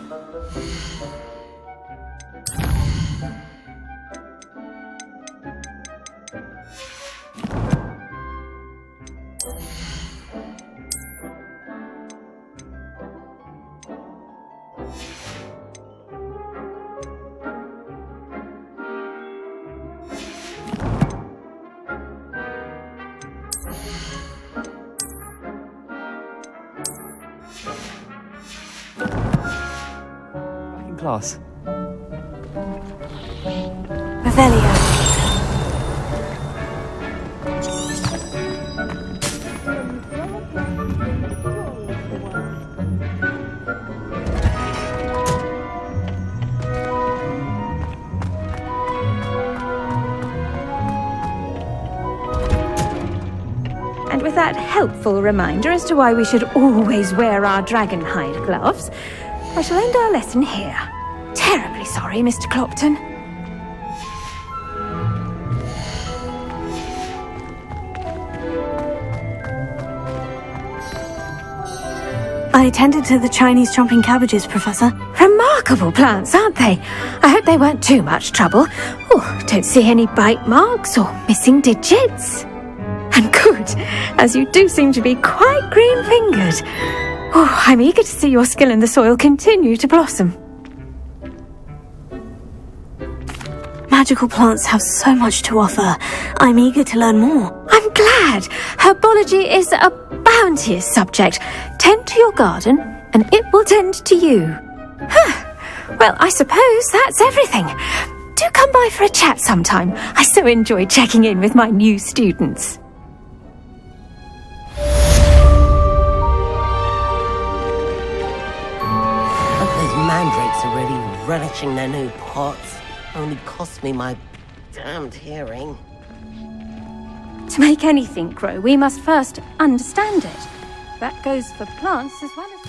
Class. Revelio. And with that helpful reminder as to why we should always wear our dragonhide gloves, I shall end our lesson here. Terribly sorry, Mr. Clopton. I attended to the Chinese chomping cabbages, Professor. Remarkable plants, aren't they? I hope they weren't too much trouble. Oh, don't see any bite marks or missing digits. And good, as you do seem to be quite green-fingered. Oh, I'm eager to see your skill in the soil continue to blossom. Magical plants have so much to offer. I'm eager to learn more. I'm glad. Herbology is a bounteous subject. Tend to your garden, and it will tend to you. Well, I suppose that's everything. Do come by for a chat sometime. I so enjoy checking in with my new students. Those mandrakes are really relishing their new pots. Only cost me my damned hearing. To make anything grow, we must first understand it. That goes for plants as well as...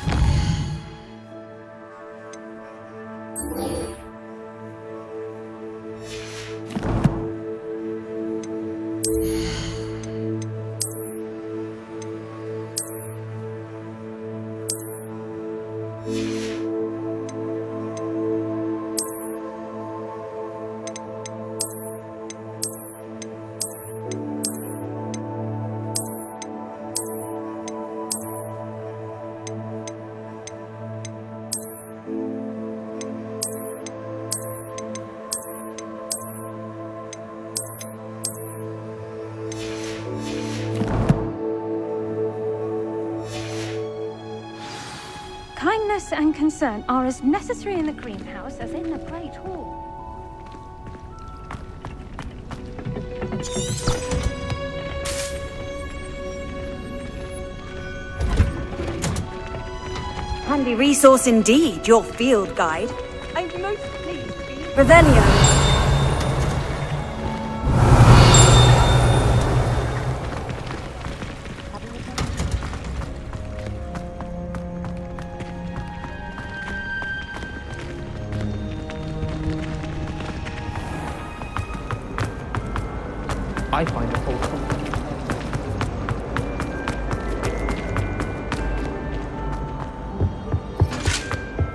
Kindness and concern are as necessary in the greenhouse as in the Great Hall. Handy resource indeed, your field guide. I'm most pleased to be... Revelio. I find it all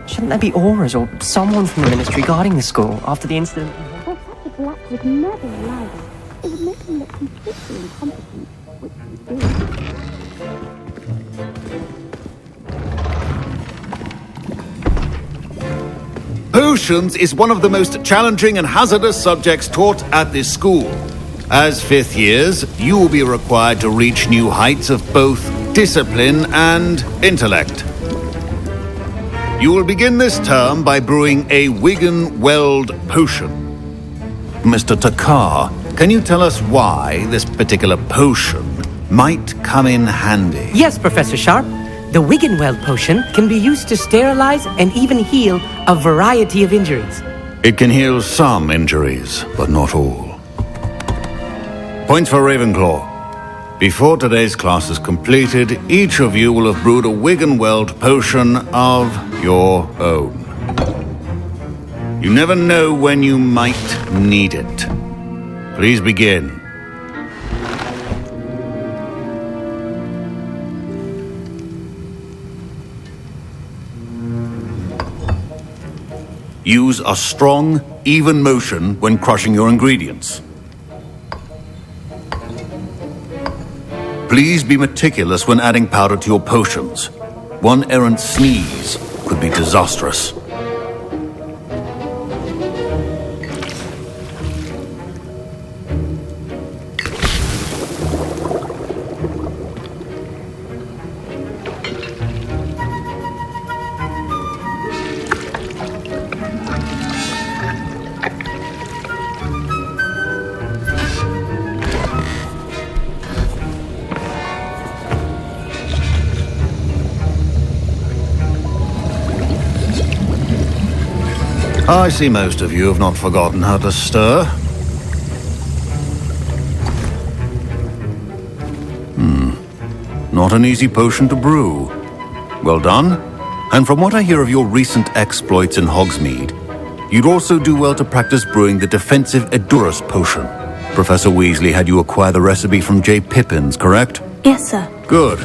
Shouldn't there be auras or someone from the ministry guarding the school after the incident? Professor Black would never allow that. It would make him look completely incompetent, which he did. Potions is one of the most challenging and hazardous subjects taught at this school. As fifth years, you will be required to reach new heights of both discipline and intellect. You will begin this term by brewing a Wigan-Weld potion. Mr. Takar, can you tell us why this particular potion might come in handy? Yes, Professor Sharp. The Wigan-Weld potion can be used to sterilize and even heal a variety of injuries. It can heal some injuries, but not all. Points for Ravenclaw. Before today's class is completed, each of you will have brewed a Wiggenweld potion of your own. You never know when you might need it. Please begin. Use a strong, even motion when crushing your ingredients. Please be meticulous when adding powder to your potions. One errant sneeze could be disastrous. I see most of you have not forgotten how to stir. Not an easy potion to brew. Well done. And from what I hear of your recent exploits in Hogsmeade, you'd also do well to practice brewing the defensive Edurus potion. Professor Weasley had you acquire the recipe from J. Pippins, correct? Yes, sir. Good.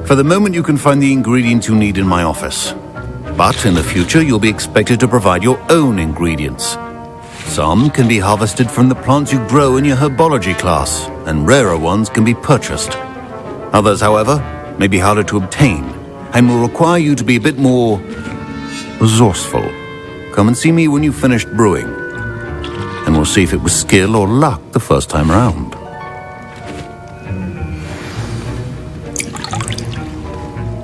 For the moment, you can find the ingredients you need in my office. But in the future, you'll be expected to provide your own ingredients. Some can be harvested from the plants you grow in your herbology class, and rarer ones can be purchased. Others, however, may be harder to obtain, and will require you to be a bit more resourceful. Come and see me when you've finished brewing, and we'll see if it was skill or luck the first time around.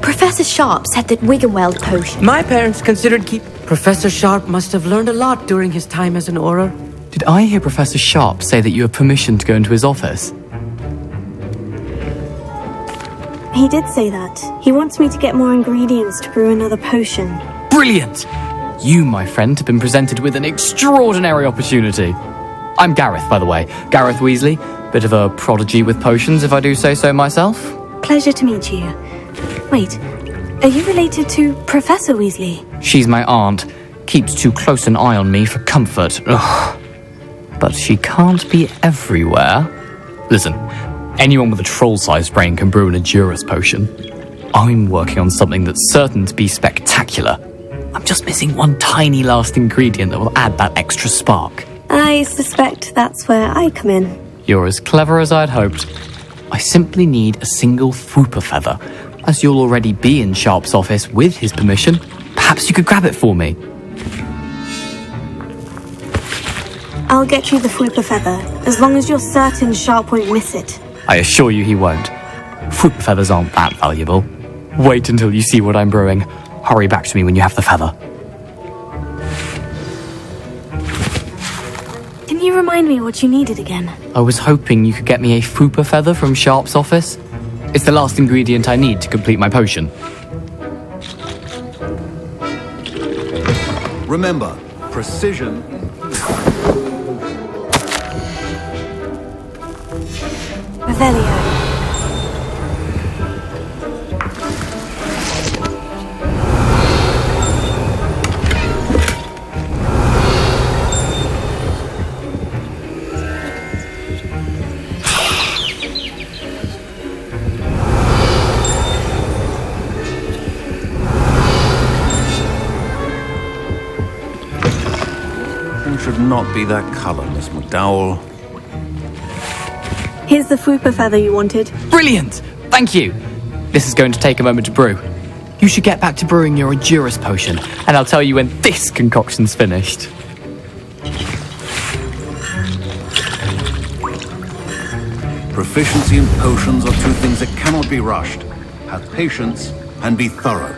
Professor Sharp said that Wiggenweld potion... My parents considered Professor Sharp must have learned a lot during his time as an Auror. Did I hear Professor Sharp say that you have permission to go into his office? He did say that. He wants me to get more ingredients to brew another potion. Brilliant! You, my friend, have been presented with an extraordinary opportunity. I'm Gareth, by the way. Gareth Weasley. Bit of a prodigy with potions, if I do say so myself. Pleasure to meet you. Wait, are you related to Professor Weasley? She's my aunt. Keeps too close an eye on me for comfort. Ugh. But she can't be everywhere. Listen, anyone with a troll-sized brain can brew an Edurus potion. I'm working on something that's certain to be spectacular. I'm just missing one tiny last ingredient that will add that extra spark. I suspect that's where I come in. You're as clever as I'd hoped. I simply need a single Fwooper feather. As you'll already be in Sharp's office with his permission, perhaps you could grab it for me. I'll get you the Fwooper feather, as long as you're certain Sharp won't miss it. I assure you he won't. Fwooper feathers aren't that valuable. Wait until you see what I'm brewing. Hurry back to me when you have the feather. Can you remind me what you needed again? I was hoping you could get me a Fwooper feather from Sharp's office. It's the last ingredient I need to complete my potion. Remember, precision... Revelio. Should not be that colour, Miss McDowell. Here's the Fwooper feather you wanted. Brilliant! Thank you! This is going to take a moment to brew. You should get back to brewing your Edurus potion, and I'll tell you when this concoction's finished. Proficiency in potions are two things that cannot be rushed. Have patience and be thorough.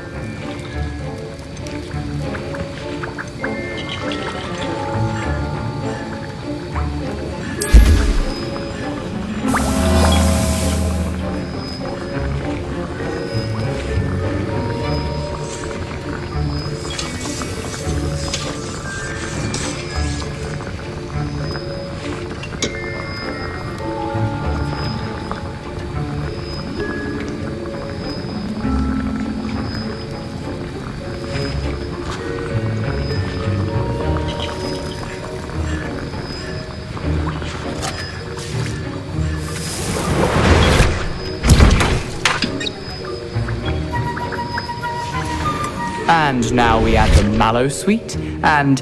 And now we add the mallow sweet, and...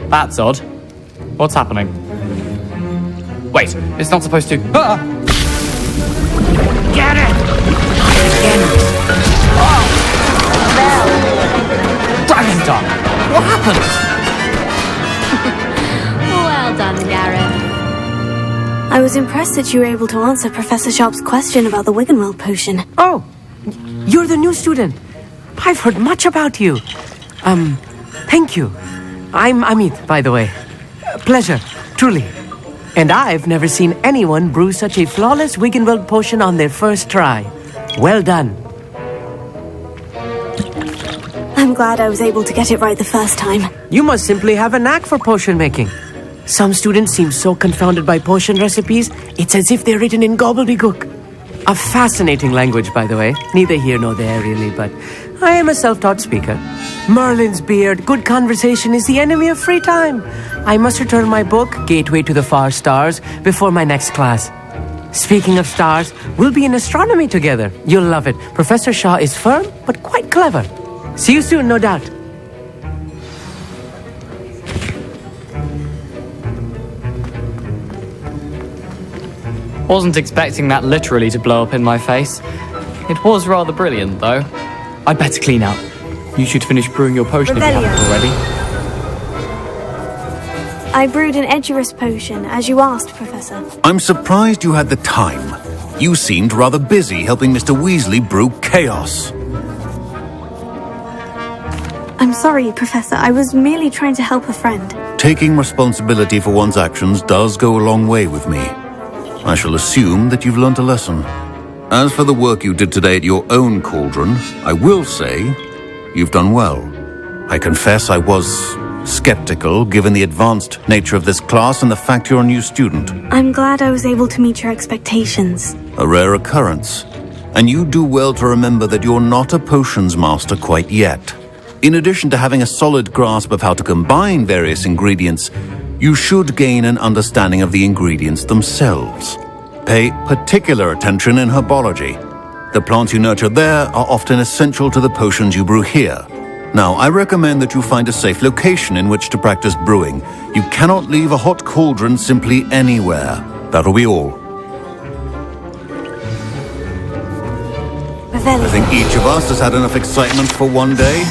That's odd. What's happening? Wait, it's not supposed to... Ah! Get it! Again. Oh! Dragon Dog! What happened? Well done, Gareth. I was impressed that you were able to answer Professor Sharp's question about the Wiggenweld potion. Oh, you're the new student. I've heard much about you. Thank you. I'm Amit, by the way. Pleasure, truly. And I've never seen anyone brew such a flawless Wiggenweld potion on their first try. Well done. I'm glad I was able to get it right the first time. You must simply have a knack for potion making. Some students seem so confounded by potion recipes, it's as if they're written in gobbledygook. A fascinating language, by the way. Neither here nor there, really, but I am a self-taught speaker. Merlin's beard, good conversation is the enemy of free time. I must return my book, Gateway to the Far Stars, before my next class. Speaking of stars, we'll be in astronomy together. You'll love it. Professor Shaw is firm, but quite clever. See you soon, no doubt. Wasn't expecting that literally to blow up in my face. It was rather brilliant, though. I'd better clean up. You should finish brewing your potion if you haven't already. I brewed an Edgerus potion, as you asked, Professor. I'm surprised you had the time. You seemed rather busy helping Mr. Weasley brew chaos. I'm sorry, Professor. I was merely trying to help a friend. Taking responsibility for one's actions does go a long way with me. I shall assume that you've learnt a lesson. As for the work you did today at your own cauldron, I will say you've done well. I confess I was skeptical given the advanced nature of this class and the fact you're a new student. I'm glad I was able to meet your expectations. A rare occurrence. And you do well to remember that you're not a potions master quite yet. In addition to having a solid grasp of how to combine various ingredients, you should gain an understanding of the ingredients themselves. Pay particular attention in herbology. The plants you nurture there are often essential to the potions you brew here. Now, I recommend that you find a safe location in which to practice brewing. You cannot leave a hot cauldron simply anywhere. That'll be all. I think each of us has had enough excitement for one day.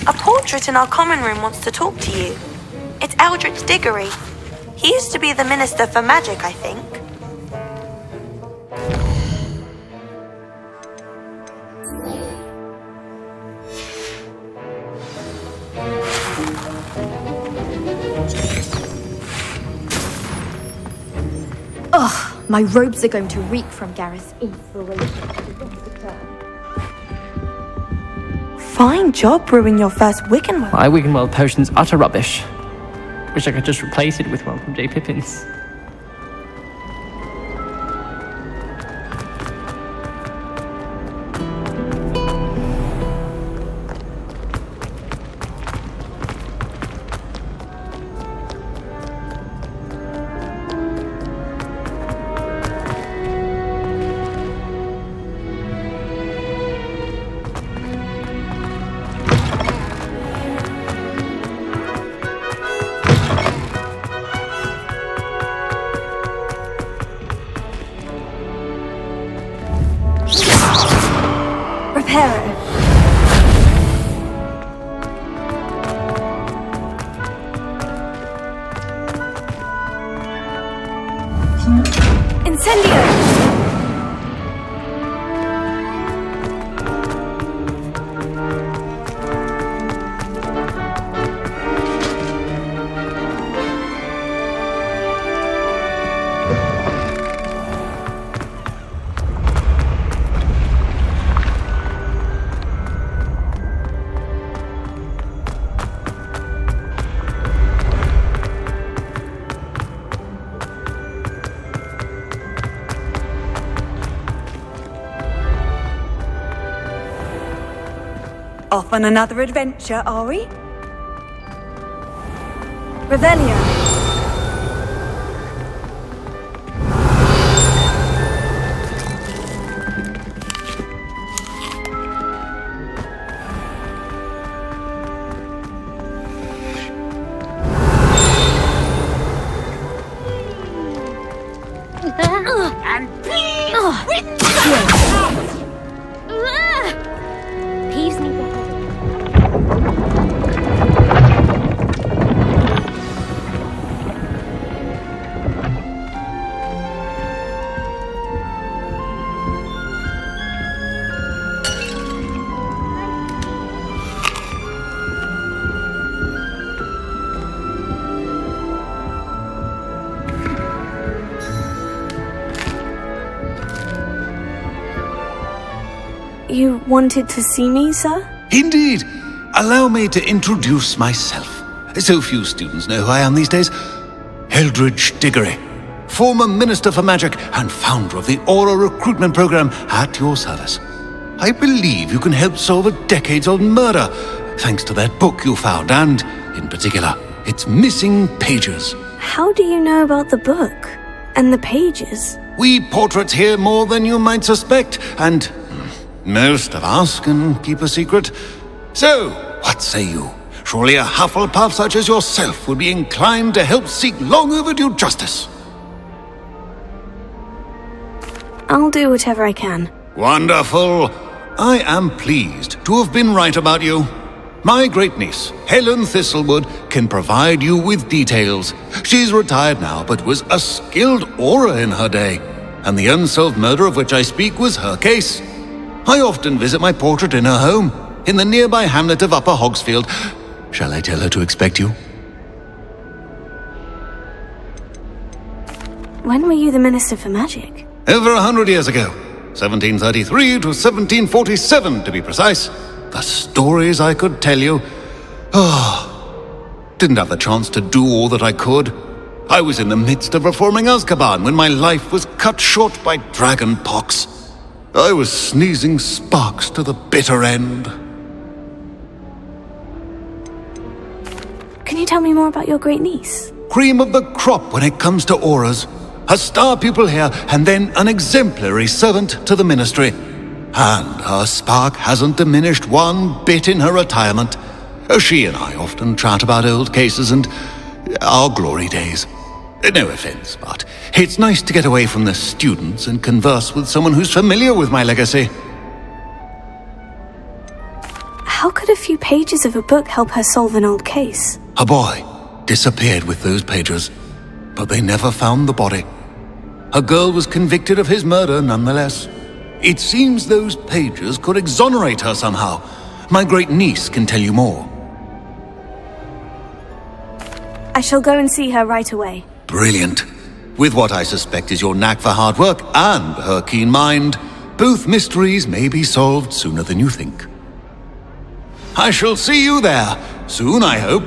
A portrait in our common room wants to talk to you. It's Eldritch Diggory. He used to be the Minister for Magic, I think. Ugh, my robes are going to reek from Gareth's inspiration. Fine job brewing your first Wiggenweld. My Wiggenweld potion's utter rubbish. Wish I could just replace it with one from J. Pippin's. Reparo. Incendio! Off on another adventure, are we? Revelio. And please, with Peeves need to You wanted to see me, sir? Indeed. Allow me to introduce myself. So few students know who I am these days. Eldridge Diggory, former Minister for Magic and founder of the Aura Recruitment Program at your service. I believe you can help solve a decades-old murder, thanks to that book you found, and, in particular, its missing pages. How do you know about the book? And the pages? We portraits hear more than you might suspect, and most of us can keep a secret. So, what say you? Surely a Hufflepuff such as yourself would be inclined to help seek long overdue justice. I'll do whatever I can. Wonderful. I am pleased to have been right about you. My great niece, Helen Thistlewood, can provide you with details. She's retired now, but was a skilled aura in her day. And the unsolved murder of which I speak was her case. I often visit my portrait in her home, in the nearby hamlet of Upper Hogsfield. Shall I tell her to expect you? When were you the Minister for Magic? Over 100 years ago. 1733 to 1747, to be precise. The stories I could tell you. Didn't have the chance to do all that I could. I was in the midst of reforming Azkaban when my life was cut short by dragon pox. I was sneezing sparks to the bitter end. Can you tell me more about your great niece? Cream of the crop when it comes to auras. A star pupil here, and then an exemplary servant to the ministry. And her spark hasn't diminished one bit in her retirement. She and I often chat about old cases and our glory days. No offense, but it's nice to get away from the students and converse with someone who's familiar with my legacy. How could a few pages of a book help her solve an old case? A boy disappeared with those pages, but they never found the body. A girl was convicted of his murder nonetheless. It seems those pages could exonerate her somehow. My great niece can tell you more. I shall go and see her right away. Brilliant. With what I suspect is your knack for hard work and her keen mind, both mysteries may be solved sooner than you think. I shall see you there, soon I hope.